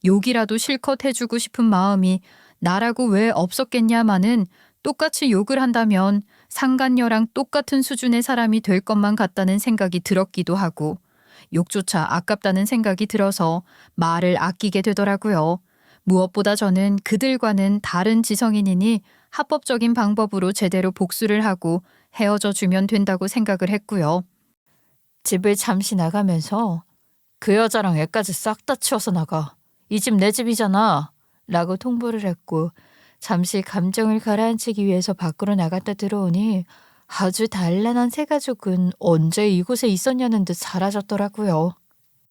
욕이라도 실컷 해주고 싶은 마음이 나라고 왜 없었겠냐마는 똑같이 욕을 한다면 상간녀랑 똑같은 수준의 사람이 될 것만 같다는 생각이 들었기도 하고 욕조차 아깝다는 생각이 들어서 말을 아끼게 되더라고요. 무엇보다 저는 그들과는 다른 지성인이니 합법적인 방법으로 제대로 복수를 하고 헤어져 주면 된다고 생각을 했고요. 집을 잠시 나가면서 그 여자랑 애까지 싹 다 치워서 나가. 이 집 내 집이잖아. 라고 통보를 했고 잠시 감정을 가라앉히기 위해서 밖으로 나갔다 들어오니 아주 단란한 새 가족은 언제 이곳에 있었냐는 듯 사라졌더라고요.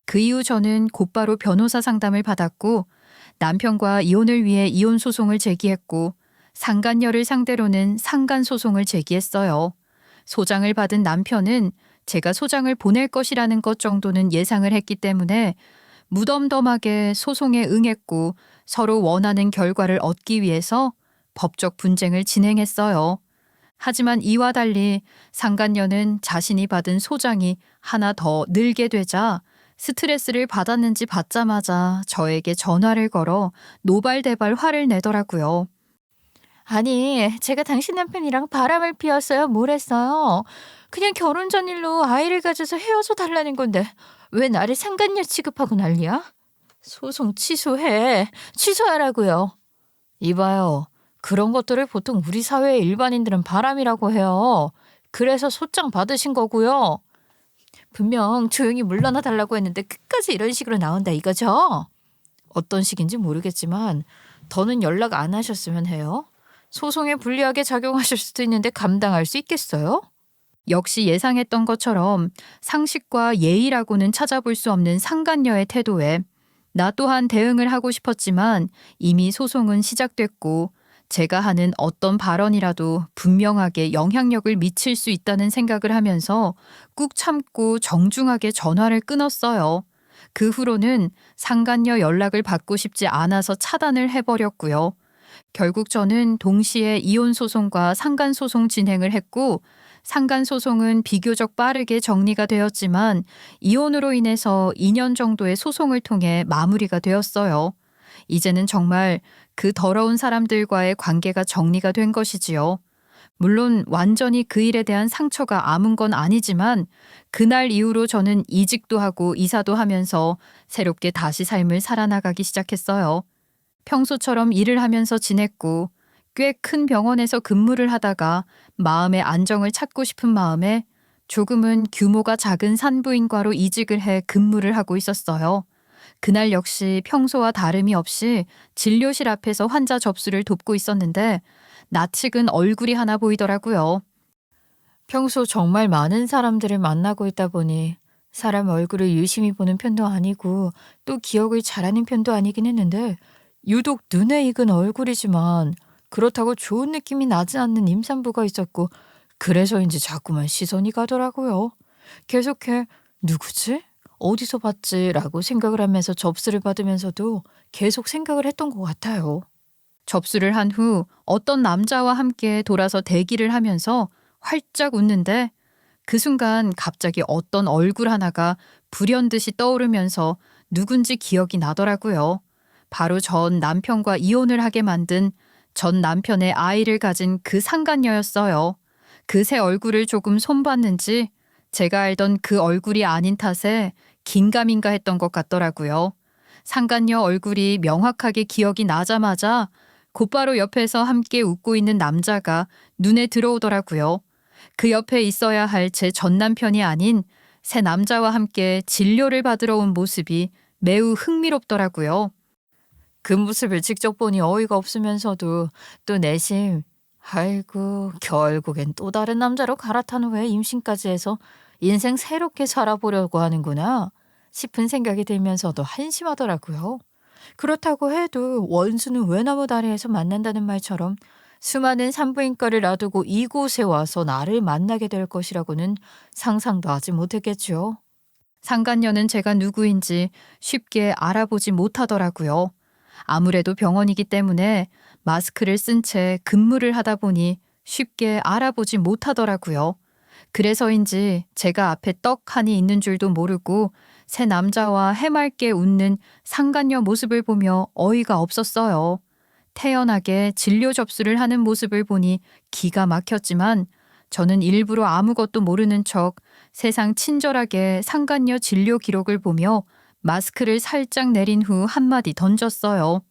그 이후 저는 곧바로 변호사 상담을 받았고 남편과 이혼을 위해 이혼 소송을 제기했고 상간녀를 상대로는 상간 소송을 제기했어요. 소장을 받은 남편은 제가 소장을 보낼 것이라는 것 정도는 예상을 했기 때문에 무덤덤하게 소송에 응했고 서로 원하는 결과를 얻기 위해서 법적 분쟁을 진행했어요. 하지만 이와 달리 상간녀는 자신이 받은 소장이 하나 더 늘게 되자 스트레스를 받았는지 받자마자 저에게 전화를 걸어 노발대발 화를 내더라고요. 아니, 제가 당신 남편이랑 바람을 피웠어요? 뭘 했어요? 그냥 결혼 전일로 아이를 가져서 헤어져 달라는 건데 왜 나를 상간녀 취급하고 난리야? 소송 취소해. 취소하라고요. 이봐요. 그런 것들을 보통 우리 사회의 일반인들은 바람이라고 해요. 그래서 소장 받으신 거고요. 분명 조용히 물러나 달라고 했는데 끝까지 이런 식으로 나온다 이거죠? 어떤 식인지 모르겠지만 더는 연락 안 하셨으면 해요. 소송에 불리하게 작용하실 수도 있는데 감당할 수 있겠어요? 역시 예상했던 것처럼 상식과 예의라고는 찾아볼 수 없는 상간녀의 태도에 나 또한 대응을 하고 싶었지만 이미 소송은 시작됐고 제가 하는 어떤 발언이라도 분명하게 영향력을 미칠 수 있다는 생각을 하면서 꾹 참고 정중하게 전화를 끊었어요. 그 후로는 상간녀 연락을 받고 싶지 않아서 차단을 해버렸고요. 결국 저는 동시에 이혼 소송과 상간 소송 진행을 했고 상간 소송은 비교적 빠르게 정리가 되었지만 이혼으로 인해서 2년 정도의 소송을 통해 마무리가 되었어요. 이제는 정말 그 더러운 사람들과의 관계가 정리가 된 것이지요. 물론 완전히 그 일에 대한 상처가 아문 건 아니지만 그날 이후로 저는 이직도 하고 이사도 하면서 새롭게 다시 삶을 살아나가기 시작했어요. 평소처럼 일을 하면서 지냈고 꽤 큰 병원에서 근무를 하다가 마음의 안정을 찾고 싶은 마음에 조금은 규모가 작은 산부인과로 이직을 해 근무를 하고 있었어요. 그날 역시 평소와 다름이 없이 진료실 앞에서 환자 접수를 돕고 있었는데 낯익은 얼굴이 하나 보이더라고요. 평소 정말 많은 사람들을 만나고 있다 보니 사람 얼굴을 유심히 보는 편도 아니고 또 기억을 잘하는 편도 아니긴 했는데 유독 눈에 익은 얼굴이지만 그렇다고 좋은 느낌이 나지 않는 임산부가 있었고 그래서인지 자꾸만 시선이 가더라고요. 계속해 누구지? 어디서 봤지? 라고 생각을 하면서 접수를 받으면서도 계속 생각을 했던 것 같아요. 접수를 한 후 어떤 남자와 함께 돌아서 대기를 하면서 활짝 웃는데 그 순간 갑자기 어떤 얼굴 하나가 불현듯이 떠오르면서 누군지 기억이 나더라고요. 바로 전 남편과 이혼을 하게 만든 전 남편의 아이를 가진 그 상간녀였어요. 그새 얼굴을 조금 손봤는지 제가 알던 그 얼굴이 아닌 탓에 긴가민가 했던 것 같더라고요. 상간녀 얼굴이 명확하게 기억이 나자마자 곧바로 옆에서 함께 웃고 있는 남자가 눈에 들어오더라고요. 그 옆에 있어야 할 제 전 남편이 아닌 새 남자와 함께 진료를 받으러 온 모습이 매우 흥미롭더라고요. 그 모습을 직접 보니 어이가 없으면서도 또 내심 아이고 결국엔 또 다른 남자로 갈아탄 후에 임신까지 해서 인생 새롭게 살아보려고 하는구나 싶은 생각이 들면서도 한심하더라고요. 그렇다고 해도 원수는 외나무 다리에서 만난다는 말처럼 수많은 산부인과를 놔두고 이곳에 와서 나를 만나게 될 것이라고는 상상도 하지 못했겠죠. 상간녀는 제가 누구인지 쉽게 알아보지 못하더라고요. 아무래도 병원이기 때문에 마스크를 쓴 채 근무를 하다 보니 쉽게 알아보지 못하더라고요. 그래서인지 제가 앞에 떡하니 있는 줄도 모르고 새 남자와 해맑게 웃는 상간녀 모습을 보며 어이가 없었어요. 태연하게 진료 접수를 하는 모습을 보니 기가 막혔지만 저는 일부러 아무것도 모르는 척 세상 친절하게 상간녀 진료 기록을 보며 마스크를 살짝 내린 후 한마디 던졌어요.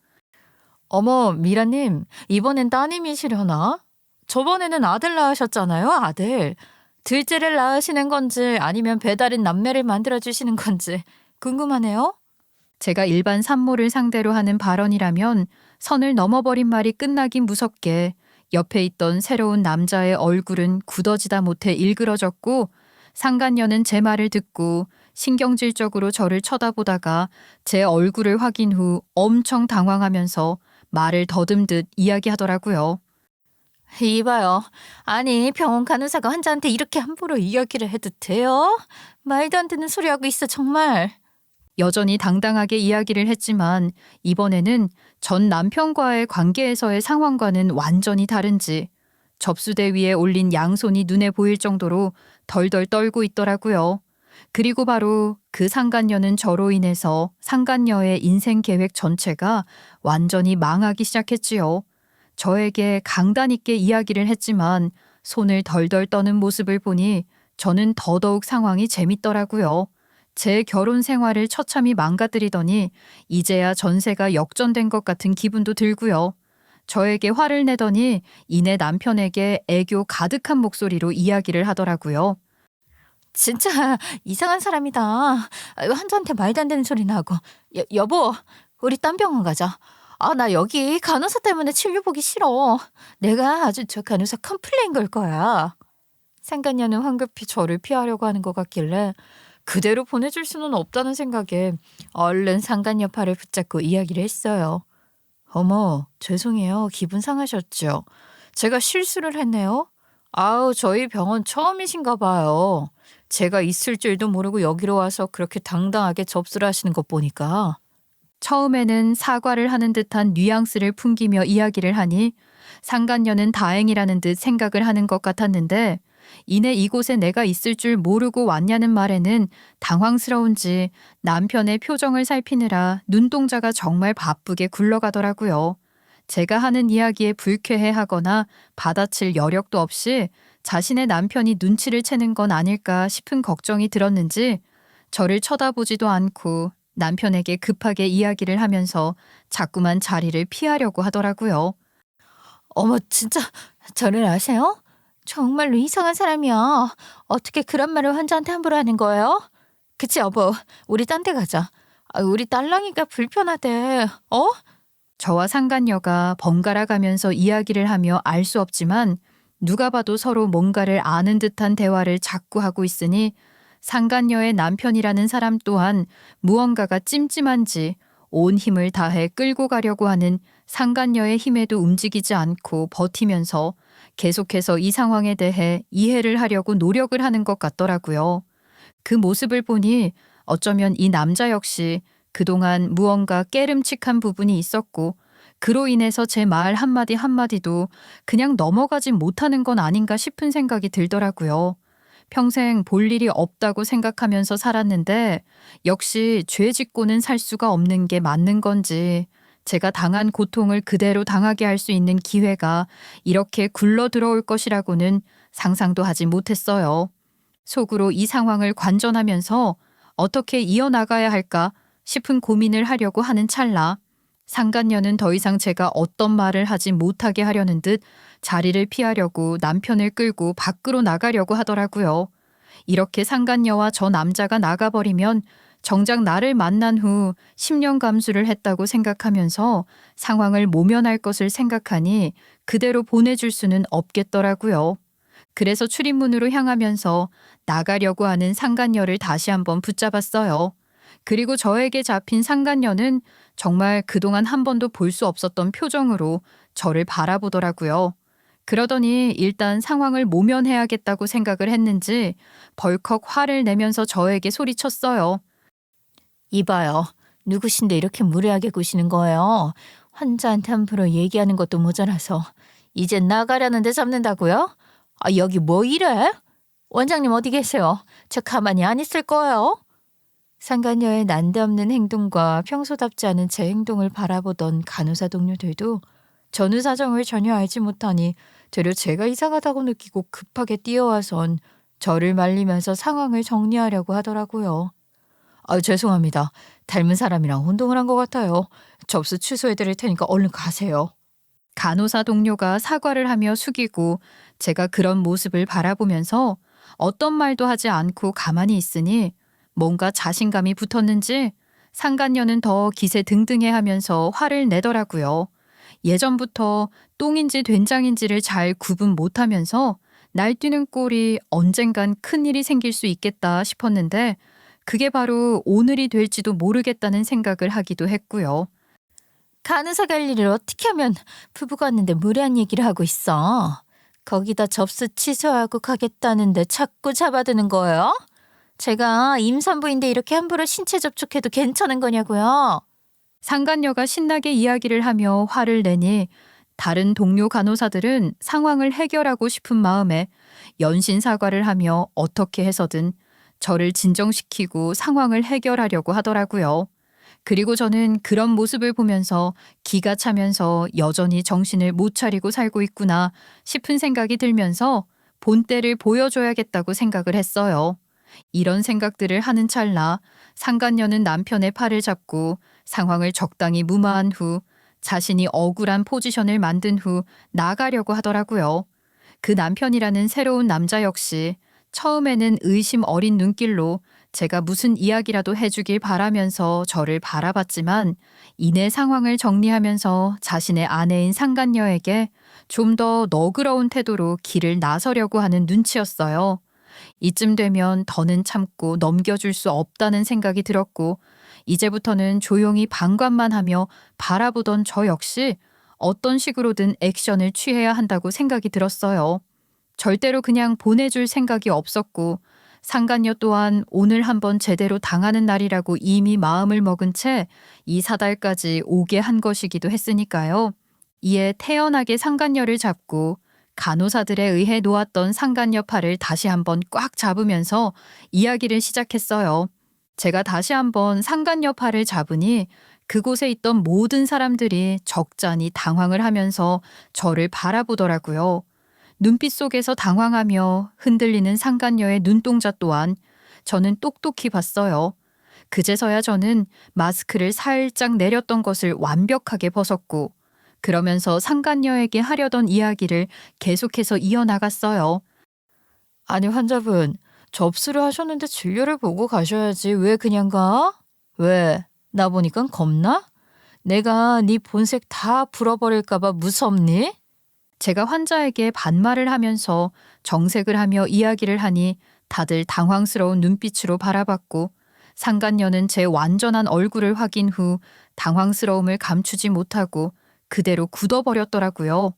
어머, 미라님, 이번엔 따님이시려나? 저번에는 아들 낳으셨잖아요, 아들. 둘째를 낳으시는 건지 아니면 배다른 남매를 만들어주시는 건지 궁금하네요. 제가 일반 산모를 상대로 하는 발언이라면 선을 넘어버린 말이 끝나긴 무섭게 옆에 있던 새로운 남자의 얼굴은 굳어지다 못해 일그러졌고 상간녀는 제 말을 듣고 신경질적으로 저를 쳐다보다가 제 얼굴을 확인 후 엄청 당황하면서 말을 더듬듯 이야기하더라고요. 이봐요. 아니, 병원 간호사가 환자한테 이렇게 함부로 이야기를 해도 돼요? 말도 안 되는 소리 하고 있어, 정말. 여전히 당당하게 이야기를 했지만 이번에는 전 남편과의 관계에서의 상황과는 완전히 다른지 접수대 위에 올린 양손이 눈에 보일 정도로 덜덜 떨고 있더라고요. 그리고 바로 그 상간녀는 저로 인해서 상간녀의 인생 계획 전체가 완전히 망하기 시작했지요. 저에게 강단 있게 이야기를 했지만 손을 덜덜 떠는 모습을 보니 저는 더더욱 상황이 재밌더라고요. 제 결혼 생활을 처참히 망가뜨리더니 이제야 전세가 역전된 것 같은 기분도 들고요. 저에게 화를 내더니 이내 남편에게 애교 가득한 목소리로 이야기를 하더라고요. 진짜 이상한 사람이다. 환자한테 말도 안 되는 소리나 하고. 여보, 우리 딴 병원 가자. 나 여기 간호사 때문에 진료 보기 싫어. 내가 아주 저 간호사 컴플레인 걸 거야. 상간녀는 황급히 저를 피하려고 하는 것 같길래 그대로 보내줄 수는 없다는 생각에 얼른 상간녀 팔을 붙잡고 이야기를 했어요. 어머, 죄송해요. 기분 상하셨죠? 제가 실수를 했네요. 아우, 저희 병원 처음이신가 봐요. 제가 있을 줄도 모르고 여기로 와서 그렇게 당당하게 접수를 하시는 것 보니까. 처음에는 사과를 하는 듯한 뉘앙스를 풍기며 이야기를 하니 상간녀는 다행이라는 듯 생각을 하는 것 같았는데 이내 이곳에 내가 있을 줄 모르고 왔냐는 말에는 당황스러운지 남편의 표정을 살피느라 눈동자가 정말 바쁘게 굴러가더라고요. 제가 하는 이야기에 불쾌해하거나 받아칠 여력도 없이 자신의 남편이 눈치를 채는 건 아닐까 싶은 걱정이 들었는지 저를 쳐다보지도 않고 남편에게 급하게 이야기를 하면서 자꾸만 자리를 피하려고 하더라고요. 어머, 진짜 저를 아세요? 정말로 이상한 사람이야. 어떻게 그런 말을 환자한테 함부로 하는 거예요? 그치, 여보. 우리 딴 데 가자. 우리 딸랑이가 불편하대. 어? 저와 상간녀가 번갈아 가면서 이야기를 하며 알 수 없지만 누가 봐도 서로 뭔가를 아는 듯한 대화를 자꾸 하고 있으니 상간녀의 남편이라는 사람 또한 무언가가 찜찜한지 온 힘을 다해 끌고 가려고 하는 상간녀의 힘에도 움직이지 않고 버티면서 계속해서 이 상황에 대해 이해를 하려고 노력을 하는 것 같더라고요. 그 모습을 보니 어쩌면 이 남자 역시 그동안 무언가 깨름칙한 부분이 있었고 그로 인해서 제 말 한마디 한마디도 그냥 넘어가지 못하는 건 아닌가 싶은 생각이 들더라고요. 평생 볼 일이 없다고 생각하면서 살았는데 역시 죄 짓고는 살 수가 없는 게 맞는 건지 제가 당한 고통을 그대로 당하게 할 수 있는 기회가 이렇게 굴러 들어올 것이라고는 상상도 하지 못했어요. 속으로 이 상황을 관전하면서 어떻게 이어나가야 할까 싶은 고민을 하려고 하는 찰나 상간녀는 더 이상 제가 어떤 말을 하지 못하게 하려는 듯 자리를 피하려고 남편을 끌고 밖으로 나가려고 하더라고요. 이렇게 상간녀와 저 남자가 나가버리면 정작 나를 만난 후 10년 감수를 했다고 생각하면서 상황을 모면할 것을 생각하니 그대로 보내줄 수는 없겠더라고요. 그래서 출입문으로 향하면서 나가려고 하는 상간녀를 다시 한번 붙잡았어요. 그리고 저에게 잡힌 상간녀는 정말 그동안 한 번도 볼 수 없었던 표정으로 저를 바라보더라고요. 그러더니 일단 상황을 모면해야겠다고 생각을 했는지 벌컥 화를 내면서 저에게 소리쳤어요. 이봐요. 누구신데 이렇게 무례하게 구시는 거예요? 환자한테 함부로 얘기하는 것도 모자라서 이제 나가려는데 잡는다고요? 여기 뭐 이래? 원장님 어디 계세요? 저 가만히 안 있을 거예요. 상간녀의 난데없는 행동과 평소답지 않은 제 행동을 바라보던 간호사 동료들도 전후 사정을 전혀 알지 못하니 되려 제가 이상하다고 느끼고 급하게 뛰어와선 저를 말리면서 상황을 정리하려고 하더라고요. 죄송합니다. 닮은 사람이랑 혼동을 한 것 같아요. 접수 취소해드릴 테니까 얼른 가세요. 간호사 동료가 사과를 하며 숙이고 제가 그런 모습을 바라보면서 어떤 말도 하지 않고 가만히 있으니 뭔가 자신감이 붙었는지 상간녀는 더 기세 등등해 하면서 화를 내더라고요. 예전부터 똥인지 된장인지를 잘 구분 못하면서 날뛰는 꼴이 언젠간 큰일이 생길 수 있겠다 싶었는데 그게 바로 오늘이 될지도 모르겠다는 생각을 하기도 했고요. 간호사 갈 일을 어떻게 하면 부부가 왔는데 무례한 얘기를 하고 있어. 거기다 접수 취소하고 가겠다는데 자꾸 잡아드는 거예요? 제가 임산부인데 이렇게 함부로 신체 접촉해도 괜찮은 거냐고요? 상간녀가 신나게 이야기를 하며 화를 내니 다른 동료 간호사들은 상황을 해결하고 싶은 마음에 연신 사과를 하며 어떻게 해서든 저를 진정시키고 상황을 해결하려고 하더라고요. 그리고 저는 그런 모습을 보면서 기가 차면서 여전히 정신을 못 차리고 살고 있구나 싶은 생각이 들면서 본때를 보여줘야겠다고 생각을 했어요. 이런 생각들을 하는 찰나 상간녀는 남편의 팔을 잡고 상황을 적당히 무마한 후 자신이 억울한 포지션을 만든 후 나가려고 하더라고요. 그 남편이라는 새로운 남자 역시 처음에는 의심 어린 눈길로 제가 무슨 이야기라도 해주길 바라면서 저를 바라봤지만 이내 상황을 정리하면서 자신의 아내인 상간녀에게 좀 더 너그러운 태도로 길을 나서려고 하는 눈치였어요. 이쯤 되면 더는 참고 넘겨줄 수 없다는 생각이 들었고 이제부터는 조용히 방관만 하며 바라보던 저 역시 어떤 식으로든 액션을 취해야 한다고 생각이 들었어요. 절대로 그냥 보내줄 생각이 없었고 상간녀 또한 오늘 한번 제대로 당하는 날이라고 이미 마음을 먹은 채 이 사달까지 오게 한 것이기도 했으니까요. 이에 태연하게 상간녀를 잡고 간호사들에 의해 놓았던 상간녀 팔을 다시 한번 꽉 잡으면서 이야기를 시작했어요. 제가 다시 한번 상간녀 팔을 잡으니 그곳에 있던 모든 사람들이 적잖이 당황을 하면서 저를 바라보더라고요. 눈빛 속에서 당황하며 흔들리는 상간녀의 눈동자 또한 저는 똑똑히 봤어요. 그제서야 저는 마스크를 살짝 내렸던 것을 완벽하게 벗었고 그러면서 상간녀에게 하려던 이야기를 계속해서 이어나갔어요. 아니 환자분 접수를 하셨는데 진료를 보고 가셔야지 왜 그냥 가? 왜? 나 보니까 겁나? 내가 네 본색 다 불어버릴까 봐 무섭니? 제가 환자에게 반말을 하면서 정색을 하며 이야기를 하니 다들 당황스러운 눈빛으로 바라봤고 상간녀는 제 완전한 얼굴을 확인 후 당황스러움을 감추지 못하고 그대로 굳어버렸더라고요.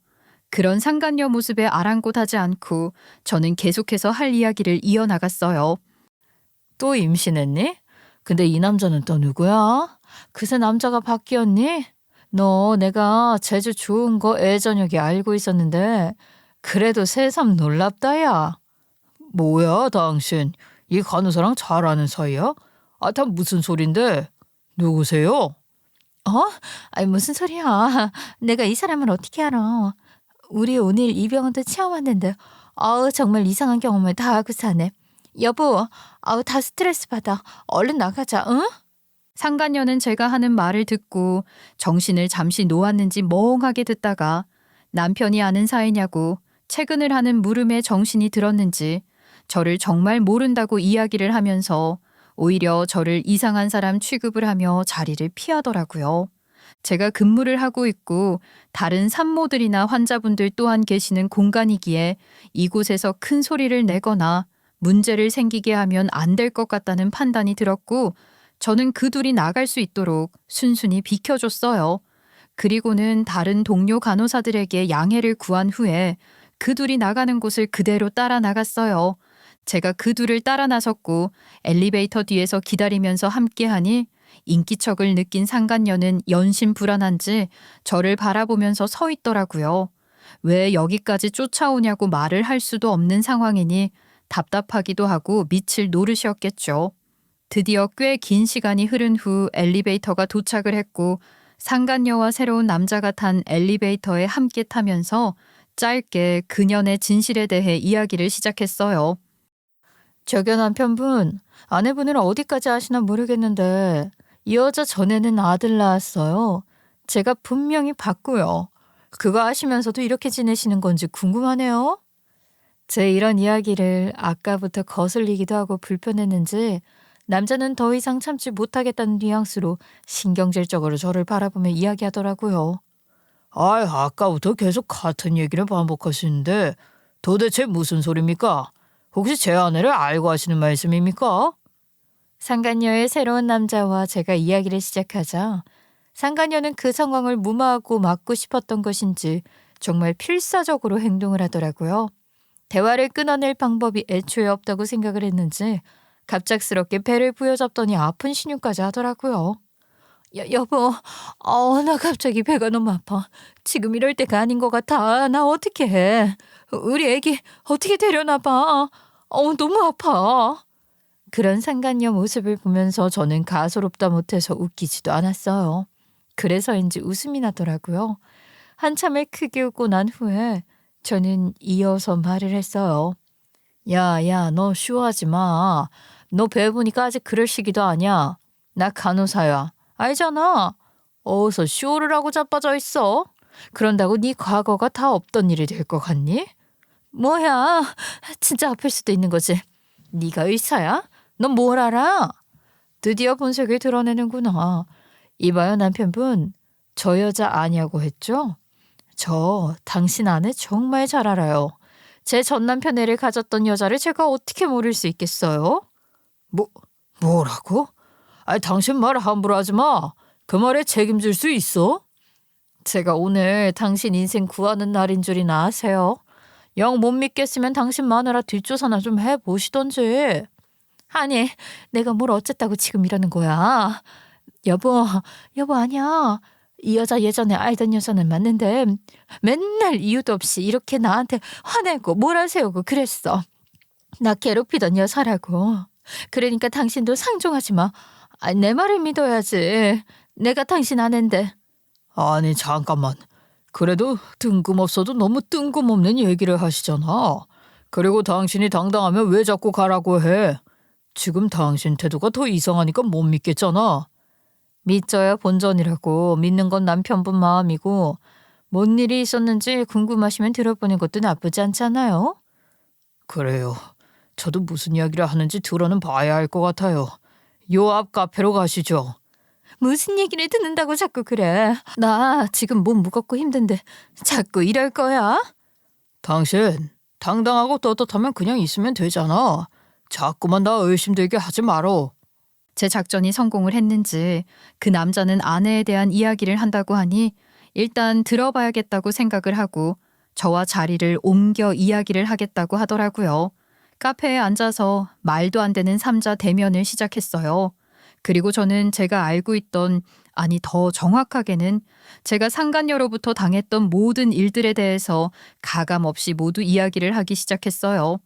그런 상간녀 모습에 아랑곳하지 않고 저는 계속해서 할 이야기를 이어나갔어요. 또 임신했니? 근데 이 남자는 또 누구야? 그새 남자가 바뀌었니? 너 내가 제주 좋은 거 애저녁에 알고 있었는데 그래도 새삼 놀랍다 야. 뭐야 당신? 이 간호사랑 잘 아는 사이야? 아, 다 무슨 소린데? 누구세요? 아니 무슨 소리야. 내가 이 사람을 어떻게 알아. 우리 오늘 이 병원도 처음 왔는데 정말 이상한 경험을 다 하고 사네. 여보, 다 스트레스 받아. 얼른 나가자, 응? 상간녀는 제가 하는 말을 듣고 정신을 잠시 놓았는지 멍하게 듣다가 남편이 아는 사이냐고 채근을 하는 물음에 정신이 들었는지 저를 정말 모른다고 이야기를 하면서 오히려 저를 이상한 사람 취급을 하며 자리를 피하더라고요. 제가 근무를 하고 있고 다른 산모들이나 환자분들 또한 계시는 공간이기에 이곳에서 큰 소리를 내거나 문제를 생기게 하면 안 될 것 같다는 판단이 들었고 저는 그 둘이 나갈 수 있도록 순순히 비켜줬어요. 그리고는 다른 동료 간호사들에게 양해를 구한 후에 그 둘이 나가는 곳을 그대로 따라 나갔어요. 제가 그 둘을 따라 나섰고 엘리베이터 뒤에서 기다리면서 함께하니 인기척을 느낀 상간녀는 연신 불안한지 저를 바라보면서 서 있더라고요. 왜 여기까지 쫓아오냐고 말을 할 수도 없는 상황이니 답답하기도 하고 미칠 노릇이었겠죠. 드디어 꽤 긴 시간이 흐른 후 엘리베이터가 도착을 했고 상간녀와 새로운 남자가 탄 엘리베이터에 함께 타면서 짧게 그년의 진실에 대해 이야기를 시작했어요. 저기 남편분, 아내분을 어디까지 아시나 모르겠는데 이 여자 전에는 아들 낳았어요. 제가 분명히 봤고요. 그거 아시면서도 이렇게 지내시는 건지 궁금하네요. 제 이런 이야기를 아까부터 거슬리기도 하고 불편했는지 남자는 더 이상 참지 못하겠다는 뉘앙스로 신경질적으로 저를 바라보며 이야기하더라고요. 아까부터 계속 같은 얘기를 반복하시는데 도대체 무슨 소리입니까? 혹시 제 아내를 알고 하시는 말씀입니까? 상간녀의 새로운 남자와 제가 이야기를 시작하자 상간녀는 그 상황을 무마하고 막고 싶었던 것인지 정말 필사적으로 행동을 하더라고요. 대화를 끊어낼 방법이 애초에 없다고 생각을 했는지 갑작스럽게 배를 부여잡더니 아픈 신용까지 하더라고요. 여보, 나 갑자기 배가 너무 아파. 지금 이럴 때가 아닌 것 같아. 나 어떻게 해? 우리 애기 어떻게 데려나 봐. 너무 아파. 그런 상간녀 모습을 보면서 저는 가소롭다 못해서 웃기지도 않았어요. 그래서인지 웃음이 나더라고요. 한참을 크게 웃고 난 후에 저는 이어서 말을 했어요. 야, 너 쇼하지 마. 너 배 보니까 아직 그럴 시기도 아니야. 나 간호사야. 알잖아. 어디서 쇼를 하고 자빠져 있어? 그런다고 네 과거가 다 없던 일이 될 것 같니? 뭐야, 진짜 아플 수도 있는 거지. 네가 의사야? 넌 뭘 알아? 드디어 본색을 드러내는구나. 이봐요 남편분, 저 여자 아니냐고 했죠? 저 당신 아내 정말 잘 알아요. 제 전 남편 애를 가졌던 여자를 제가 어떻게 모를 수 있겠어요? 뭐라고? 당신 말 함부로 하지 마. 그 말에 책임질 수 있어? 제가 오늘 당신 인생 구하는 날인 줄이나 아세요? 영 못 믿겠으면 당신 마누라 뒷조사나 좀 해보시던지. 아니, 내가 뭘 어쨌다고 지금 이러는 거야. 여보 아니야. 이 여자 예전에 알던 여자는 맞는데 맨날 이유도 없이 이렇게 나한테 화내고 몰아세우고 그랬어. 나 괴롭히던 여자라고. 그러니까 당신도 상종하지 마. 내 말을 믿어야지. 내가 당신 아낸데. 아니 잠깐만. 그래도 뜬금없어도 너무 뜬금없는 얘기를 하시잖아. 그리고 당신이 당당하면 왜 자꾸 가라고 해. 지금 당신 태도가 더 이상하니까 못 믿겠잖아. 믿져야 본전이라고. 믿는 건 남편분 마음이고 뭔 일이 있었는지 궁금하시면 들어보는 것도 나쁘지 않잖아요. 그래요. 저도 무슨 이야기를 하는지 들어는 봐야 할 것 같아요. 요 앞 카페로 가시죠. 무슨 얘기를 듣는다고 자꾸 그래. 나 지금 몸 무겁고 힘든데 자꾸 이럴 거야? 당신 당당하고 떳떳하면 그냥 있으면 되잖아. 자꾸만 나 의심들게 하지 말어. 제 작전이 성공을 했는지 그 남자는 아내에 대한 이야기를 한다고 하니 일단 들어봐야겠다고 생각을 하고 저와 자리를 옮겨 이야기를 하겠다고 하더라고요. 카페에 앉아서 말도 안 되는 삼자 대면을 시작했어요. 그리고 저는 제가 알고 있던, 아니 더 정확하게는 제가 상간녀로부터 당했던 모든 일들에 대해서 가감없이 모두 이야기를 하기 시작했어요.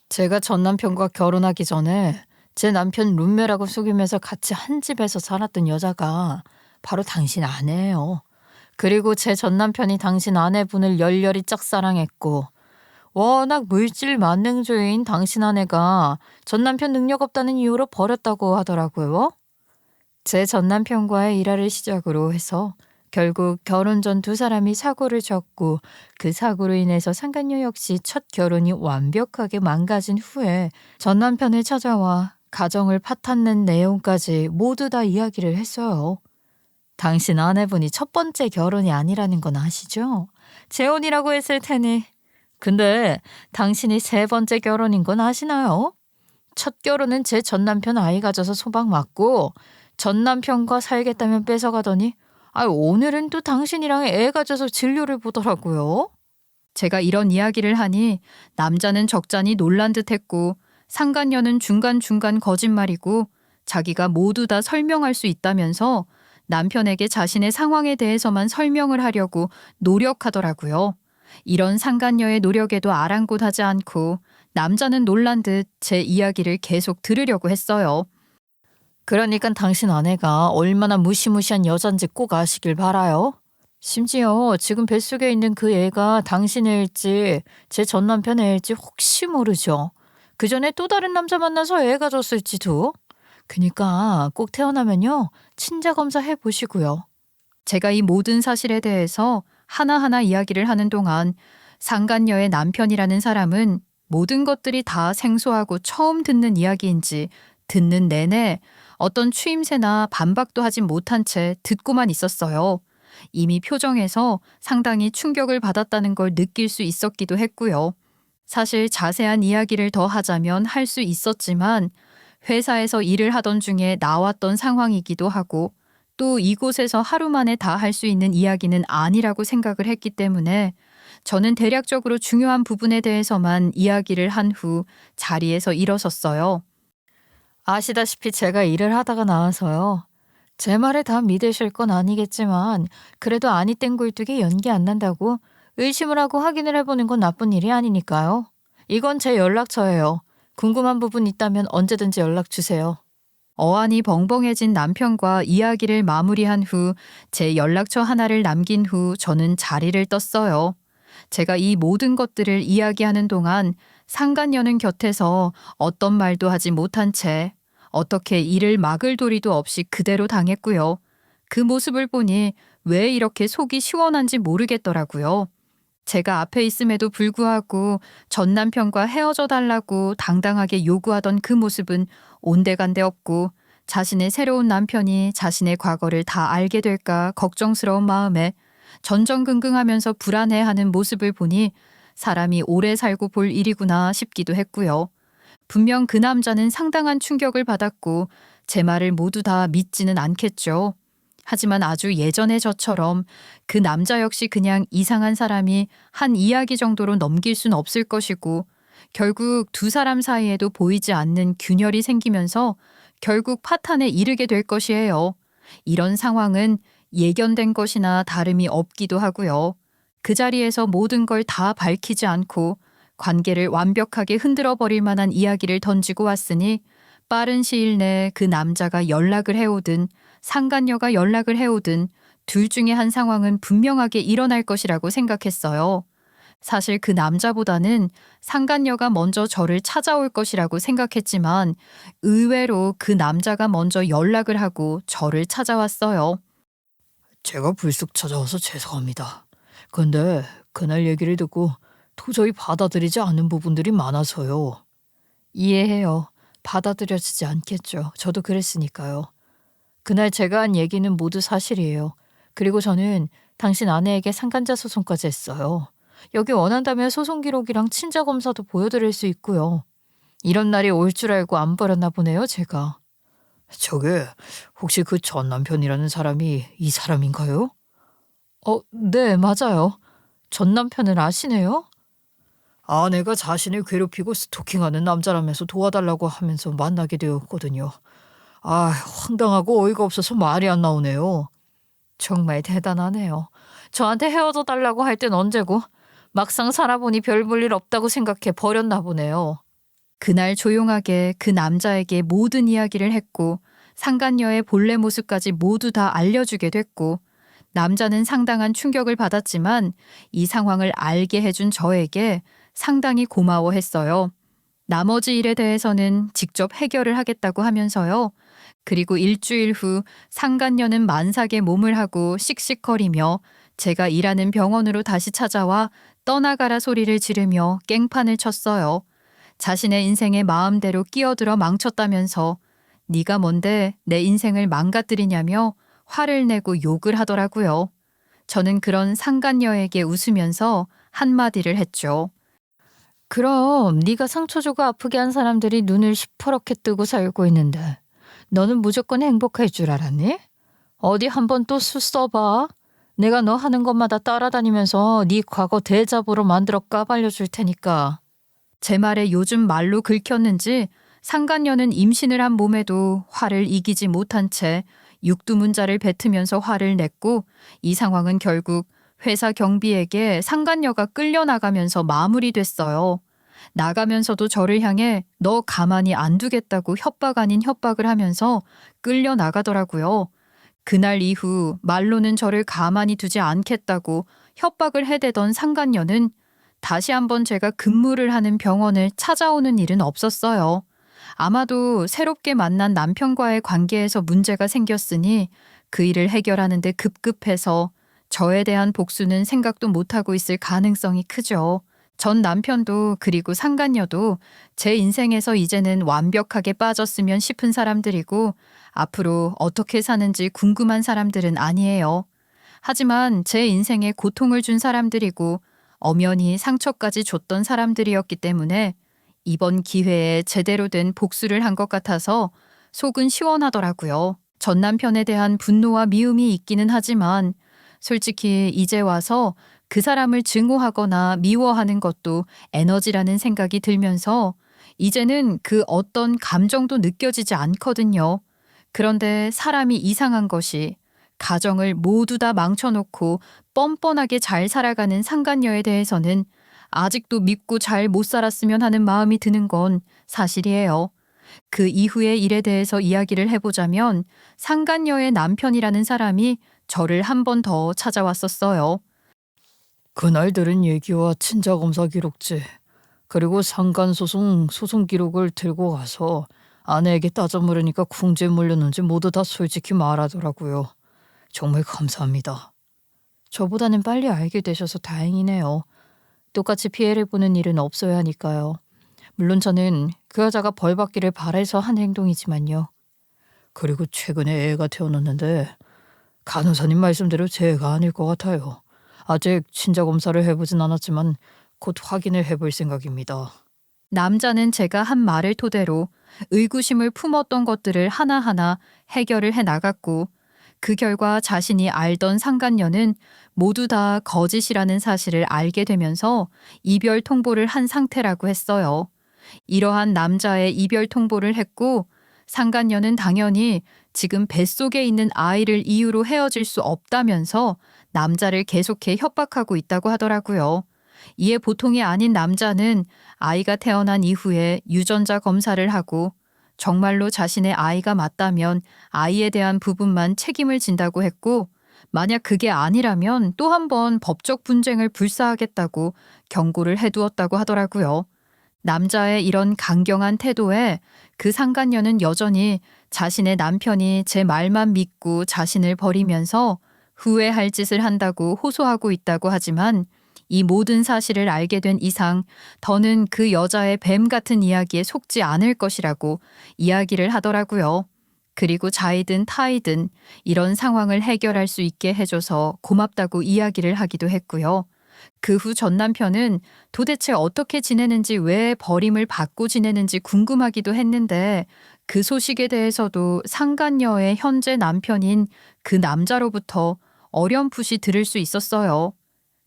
제가 전 남편과 결혼하기 전에 제 남편 룸메라고 속이면서 같이 한 집에서 살았던 여자가 바로 당신 아내예요. 그리고 제 전 남편이 당신 아내분을 열렬히 짝사랑했고 워낙 물질 만능주의인 당신 아내가 전 남편 능력 없다는 이유로 버렸다고 하더라고요. 제 전 남편과의 일화를 시작으로 해서 결국 결혼 전 두 사람이 사고를 쳤고 그 사고로 인해서 상간녀 역시 첫 결혼이 완벽하게 망가진 후에 전 남편을 찾아와 가정을 파탄낸 내용까지 모두 다 이야기를 했어요. 당신 아내분이 첫 번째 결혼이 아니라는 건 아시죠? 재혼이라고 했을 테니. 근데 당신이 세 번째 결혼인 건 아시나요? 첫 결혼은 제 전 남편 아이 가져서 소박 맞고 전 남편과 살겠다면 뺏어가더니 오늘은 또 당신이랑 애 가져서 진료를 보더라고요. 제가 이런 이야기를 하니 남자는 적잖이 놀란 듯했고 상간녀는 중간중간 거짓말이고 자기가 모두 다 설명할 수 있다면서 남편에게 자신의 상황에 대해서만 설명을 하려고 노력하더라고요. 이런 상간녀의 노력에도 아랑곳하지 않고 남자는 놀란 듯 제 이야기를 계속 들으려고 했어요. 그러니까 당신 아내가 얼마나 무시무시한 여잔지 꼭 아시길 바라요. 심지어 지금 뱃속에 있는 그 애가 당신 애일지 제 전 남편 애일지 혹시 모르죠. 그 전에 또 다른 남자 만나서 애 가졌을지도. 그니까 꼭 태어나면요 친자 검사 해보시고요. 제가 이 모든 사실에 대해서 하나하나 이야기를 하는 동안 상간녀의 남편이라는 사람은 모든 것들이 다 생소하고 처음 듣는 이야기인지 듣는 내내 어떤 추임새나 반박도 하지 못한 채 듣고만 있었어요. 이미 표정에서 상당히 충격을 받았다는 걸 느낄 수 있었기도 했고요. 사실 자세한 이야기를 더 하자면 할 수 있었지만 회사에서 일을 하던 중에 나왔던 상황이기도 하고 또 이곳에서 하루 만에 다 할 수 있는 이야기는 아니라고 생각을 했기 때문에 저는 대략적으로 중요한 부분에 대해서만 이야기를 한 후 자리에서 일어섰어요. 아시다시피 제가 일을 하다가 나와서요. 제 말을 다 믿으실 건 아니겠지만 그래도 아니 땡 굴뚝에 연기 안 난다고 의심을 하고 확인을 해보는 건 나쁜 일이 아니니까요. 이건 제 연락처예요. 궁금한 부분 있다면 언제든지 연락 주세요. 어안이 벙벙해진 남편과 이야기를 마무리한 후 제 연락처 하나를 남긴 후 저는 자리를 떴어요. 제가 이 모든 것들을 이야기하는 동안 상간녀는 곁에서 어떤 말도 하지 못한 채 어떻게 이를 막을 도리도 없이 그대로 당했고요. 그 모습을 보니 왜 이렇게 속이 시원한지 모르겠더라고요. 제가 앞에 있음에도 불구하고 전 남편과 헤어져 달라고 당당하게 요구하던 그 모습은 온데간데 없고 자신의 새로운 남편이 자신의 과거를 다 알게 될까 걱정스러운 마음에 전전긍긍하면서 불안해하는 모습을 보니 사람이 오래 살고 볼 일이구나 싶기도 했고요. 분명 그 남자는 상당한 충격을 받았고 제 말을 모두 다 믿지는 않겠죠. 하지만 아주 예전의 저처럼 그 남자 역시 그냥 이상한 사람이 한 이야기 정도로 넘길 순 없을 것이고 결국 두 사람 사이에도 보이지 않는 균열이 생기면서 결국 파탄에 이르게 될 것이에요. 이런 상황은 예견된 것이나 다름이 없기도 하고요. 그 자리에서 모든 걸 다 밝히지 않고 관계를 완벽하게 흔들어 버릴 만한 이야기를 던지고 왔으니 빠른 시일 내에 그 남자가 연락을 해오든 상간녀가 연락을 해오든 둘 중에 한 상황은 분명하게 일어날 것이라고 생각했어요. 사실 그 남자보다는 상간녀가 먼저 저를 찾아올 것이라고 생각했지만 의외로 그 남자가 먼저 연락을 하고 저를 찾아왔어요. 제가 불쑥 찾아와서 죄송합니다. 근데 그날 얘기를 듣고 도저히 받아들이지 않는 부분들이 많아서요. 이해해요. 받아들여지지 않겠죠. 저도 그랬으니까요. 그날 제가 한 얘기는 모두 사실이에요. 그리고 저는 당신 아내에게 상간자 소송까지 했어요. 여기 원한다면 소송 기록이랑 친자 검사도 보여드릴 수 있고요. 이런 날이 올 줄 알고 안 버렸나 보네요, 제가. 저게 혹시 그 전 남편이라는 사람이 이 사람인가요? 네, 맞아요. 전 남편을 아시네요? 아내가 자신을 괴롭히고 스토킹하는 남자라면서 도와달라고 하면서 만나게 되었거든요. 아, 황당하고 어이가 없어서 말이 안 나오네요. 정말 대단하네요. 저한테 헤어져 달라고 할 땐 언제고 막상 살아보니 별 볼 일 없다고 생각해 버렸나 보네요. 그날 조용하게 그 남자에게 모든 이야기를 했고 상간녀의 본래 모습까지 모두 다 알려주게 됐고 남자는 상당한 충격을 받았지만 이 상황을 알게 해준 저에게 상당히 고마워했어요. 나머지 일에 대해서는 직접 해결을 하겠다고 하면서요. 그리고 일주일 후 상간녀는 만삭에 몸을 하고 씩씩거리며 제가 일하는 병원으로 다시 찾아와 떠나가라 소리를 지르며 깽판을 쳤어요. 자신의 인생에 마음대로 끼어들어 망쳤다면서 네가 뭔데 내 인생을 망가뜨리냐며 화를 내고 욕을 하더라고요. 저는 그런 상간녀에게 웃으면서 한마디를 했죠. 그럼 네가 상처 주고 아프게 한 사람들이 눈을 시퍼렇게 뜨고 살고 있는데 너는 무조건 행복할 줄 알았니? 어디 한번 또 수 써봐. 내가 너 하는 것마다 따라다니면서 네 과거 대잡으로 만들어 까발려 줄 테니까. 제 말에 요즘 말로 긁혔는지 상간녀는 임신을 한 몸에도 화를 이기지 못한 채 육두문자를 뱉으면서 화를 냈고 이 상황은 결국 회사 경비에게 상간녀가 끌려나가면서 마무리됐어요. 나가면서도 저를 향해 너 가만히 안 두겠다고 협박 아닌 협박을 하면서 끌려나가더라고요. 그날 이후 말로는 저를 가만히 두지 않겠다고 협박을 해대던 상간녀는 다시 한번 제가 근무를 하는 병원을 찾아오는 일은 없었어요. 아마도 새롭게 만난 남편과의 관계에서 문제가 생겼으니 그 일을 해결하는데 급급해서 저에 대한 복수는 생각도 못하고 있을 가능성이 크죠. 전 남편도 그리고 상간녀도 제 인생에서 이제는 완벽하게 빠졌으면 싶은 사람들이고 앞으로 어떻게 사는지 궁금한 사람들은 아니에요. 하지만 제 인생에 고통을 준 사람들이고 엄연히 상처까지 줬던 사람들이었기 때문에 이번 기회에 제대로 된 복수를 한 것 같아서 속은 시원하더라고요. 전 남편에 대한 분노와 미움이 있기는 하지만 솔직히 이제 와서 그 사람을 증오하거나 미워하는 것도 에너지라는 생각이 들면서 이제는 그 어떤 감정도 느껴지지 않거든요. 그런데 사람이 이상한 것이 가정을 모두 다 망쳐놓고 뻔뻔하게 잘 살아가는 상간녀에 대해서는 아직도 믿고 잘 못 살았으면 하는 마음이 드는 건 사실이에요. 그 이후의 일에 대해서 이야기를 해보자면 상간녀의 남편이라는 사람이 저를 한 번 더 찾아왔었어요. 그날 들은 얘기와 친자 검사 기록지 그리고 상간소송 소송 기록을 들고 가서 아내에게 따져 물으니까 궁지에 물렸는지 모두 다 솔직히 말하더라고요. 정말 감사합니다. 저보다는 빨리 알게 되셔서 다행이네요. 똑같이 피해를 보는 일은 없어야 하니까요. 물론 저는 그 여자가 벌 받기를 바라서 한 행동이지만요. 그리고 최근에 애가 태어났는데 간호사님 말씀대로 제 애가 아닐 것 같아요. 아직 친자 검사를 해보진 않았지만 곧 확인을 해볼 생각입니다. 남자는 제가 한 말을 토대로 의구심을 품었던 것들을 하나하나 해결을 해 나갔고 그 결과 자신이 알던 상간녀는 모두 다 거짓이라는 사실을 알게 되면서 이별 통보를 한 상태라고 했어요. 이러한 남자의 이별 통보를 했고 상간녀는 당연히 지금 뱃속에 있는 아이를 이유로 헤어질 수 없다면서 남자를 계속해 협박하고 있다고 하더라고요. 이에 보통이 아닌 남자는 아이가 태어난 이후에 유전자 검사를 하고 정말로 자신의 아이가 맞다면 아이에 대한 부분만 책임을 진다고 했고 만약 그게 아니라면 또 한 번 법적 분쟁을 불사하겠다고 경고를 해두었다고 하더라고요. 남자의 이런 강경한 태도에 그 상간녀는 여전히 자신의 남편이 제 말만 믿고 자신을 버리면서 후회할 짓을 한다고 호소하고 있다고 하지만 이 모든 사실을 알게 된 이상 더는 그 여자의 뱀 같은 이야기에 속지 않을 것이라고 이야기를 하더라고요. 그리고 자이든 타이든 이런 상황을 해결할 수 있게 해줘서 고맙다고 이야기를 하기도 했고요. 그 후 전 남편은 도대체 어떻게 지내는지, 왜 버림을 받고 지내는지 궁금하기도 했는데 그 소식에 대해서도 상간녀의 현재 남편인 그 남자로부터 어렴풋이 들을 수 있었어요.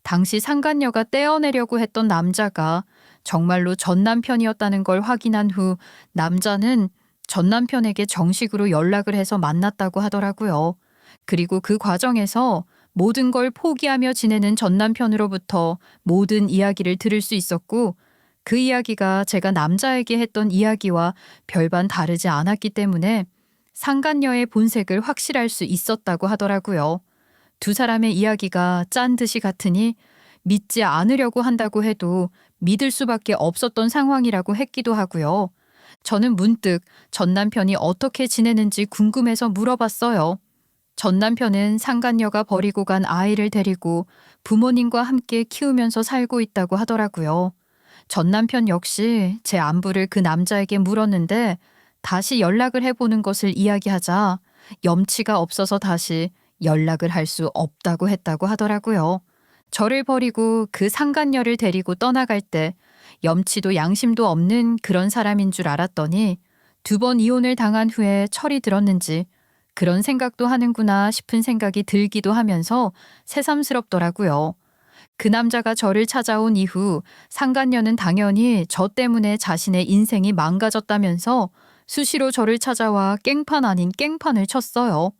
당시 상간녀가 떼어내려고 했던 남자가 정말로 전 남편이었다는 걸 확인한 후 남자는 전 남편에게 정식으로 연락을 해서 만났다고 하더라고요. 그리고 그 과정에서 모든 걸 포기하며 지내는 전 남편으로부터 모든 이야기를 들을 수 있었고 그 이야기가 제가 남자에게 했던 이야기와 별반 다르지 않았기 때문에 상간녀의 본색을 확실할 수 있었다고 하더라고요. 두 사람의 이야기가 짠 듯이 같으니 믿지 않으려고 한다고 해도 믿을 수밖에 없었던 상황이라고 했기도 하고요. 저는 문득 전 남편이 어떻게 지내는지 궁금해서 물어봤어요. 전 남편은 상간녀가 버리고 간 아이를 데리고 부모님과 함께 키우면서 살고 있다고 하더라고요. 전 남편 역시 제 안부를 그 남자에게 물었는데 다시 연락을 해보는 것을 이야기하자 염치가 없어서 다시 연락을 할 수 없다고 했다고 하더라고요. 저를 버리고 그 상간녀를 데리고 떠나갈 때 염치도 양심도 없는 그런 사람인 줄 알았더니 2번 이혼을 당한 후에 철이 들었는지 그런 생각도 하는구나 싶은 생각이 들기도 하면서 새삼스럽더라고요. 그 남자가 저를 찾아온 이후 상간녀는 당연히 저 때문에 자신의 인생이 망가졌다면서 수시로 저를 찾아와 깽판 아닌 깽판을 쳤어요.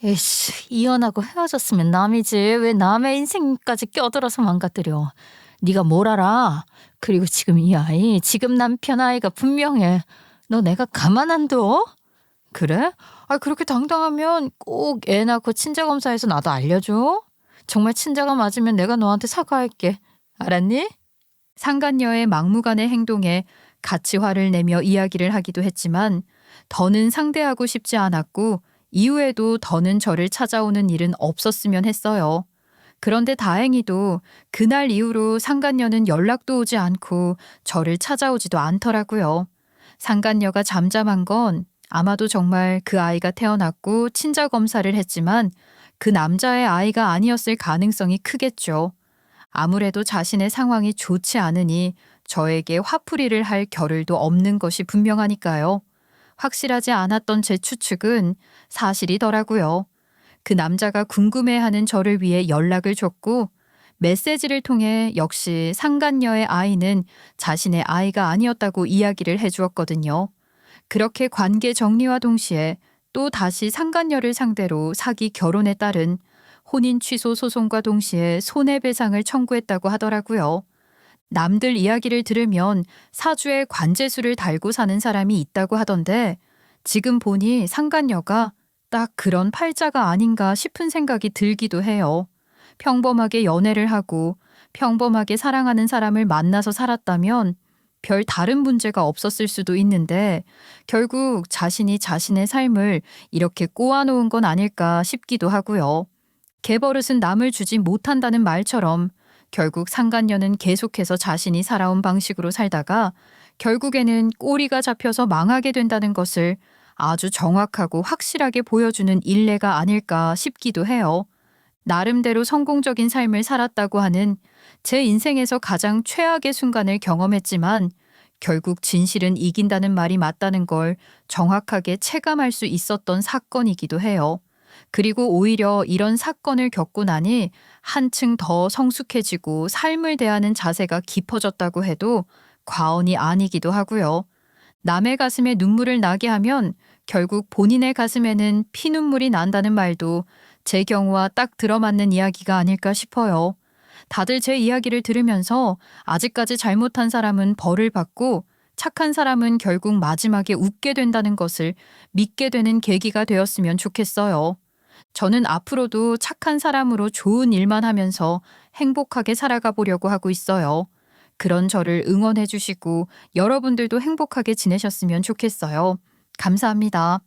에이씨, 이혼하고 헤어졌으면 남이지. 왜 남의 인생까지 껴들어서 망가뜨려. 네가 뭘 알아. 그리고 지금 이 아이, 지금 남편 아이가 분명해. 너 내가 가만 안 둬? 그래? 그렇게 당당하면 꼭 애 낳고 친자검사해서 나도 알려줘. 정말 친자가 맞으면 내가 너한테 사과할게. 알았니? 상간녀의 막무가내 행동에 같이 화를 내며 이야기를 하기도 했지만 더는 상대하고 싶지 않았고 이후에도 더는 저를 찾아오는 일은 없었으면 했어요. 그런데 다행히도 그날 이후로 상간녀는 연락도 오지 않고 저를 찾아오지도 않더라고요. 상간녀가 잠잠한 건 아마도 정말 그 아이가 태어났고 친자 검사를 했지만 그 남자의 아이가 아니었을 가능성이 크겠죠. 아무래도 자신의 상황이 좋지 않으니 저에게 화풀이를 할 겨를도 없는 것이 분명하니까요. 확실하지 않았던 제 추측은 사실이더라고요. 그 남자가 궁금해하는 저를 위해 연락을 줬고 메시지를 통해 역시 상간녀의 아이는 자신의 아이가 아니었다고 이야기를 해주었거든요. 그렇게 관계 정리와 동시에 또 다시 상간녀를 상대로 사기 결혼에 따른 혼인 취소 소송과 동시에 손해배상을 청구했다고 하더라고요. 남들 이야기를 들으면 사주에 관제수를 달고 사는 사람이 있다고 하던데 지금 보니 상간녀가 딱 그런 팔자가 아닌가 싶은 생각이 들기도 해요. 평범하게 연애를 하고 평범하게 사랑하는 사람을 만나서 살았다면 별 다른 문제가 없었을 수도 있는데 결국 자신이 자신의 삶을 이렇게 꼬아놓은 건 아닐까 싶기도 하고요. 개버릇은 남을 주지 못한다는 말처럼 결국 상간녀는 계속해서 자신이 살아온 방식으로 살다가 결국에는 꼬리가 잡혀서 망하게 된다는 것을 아주 정확하고 확실하게 보여주는 일례가 아닐까 싶기도 해요. 나름대로 성공적인 삶을 살았다고 하는 제 인생에서 가장 최악의 순간을 경험했지만 결국 진실은 이긴다는 말이 맞다는 걸 정확하게 체감할 수 있었던 사건이기도 해요. 그리고 오히려 이런 사건을 겪고 나니 한층 더 성숙해지고 삶을 대하는 자세가 깊어졌다고 해도 과언이 아니기도 하고요. 남의 가슴에 눈물을 나게 하면 결국 본인의 가슴에는 피눈물이 난다는 말도 제 경우와 딱 들어맞는 이야기가 아닐까 싶어요. 다들 제 이야기를 들으면서 아직까지 잘못한 사람은 벌을 받고 착한 사람은 결국 마지막에 웃게 된다는 것을 믿게 되는 계기가 되었으면 좋겠어요. 저는 앞으로도 착한 사람으로 좋은 일만 하면서 행복하게 살아가 보려고 하고 있어요. 그런 저를 응원해 주시고 여러분들도 행복하게 지내셨으면 좋겠어요. 감사합니다.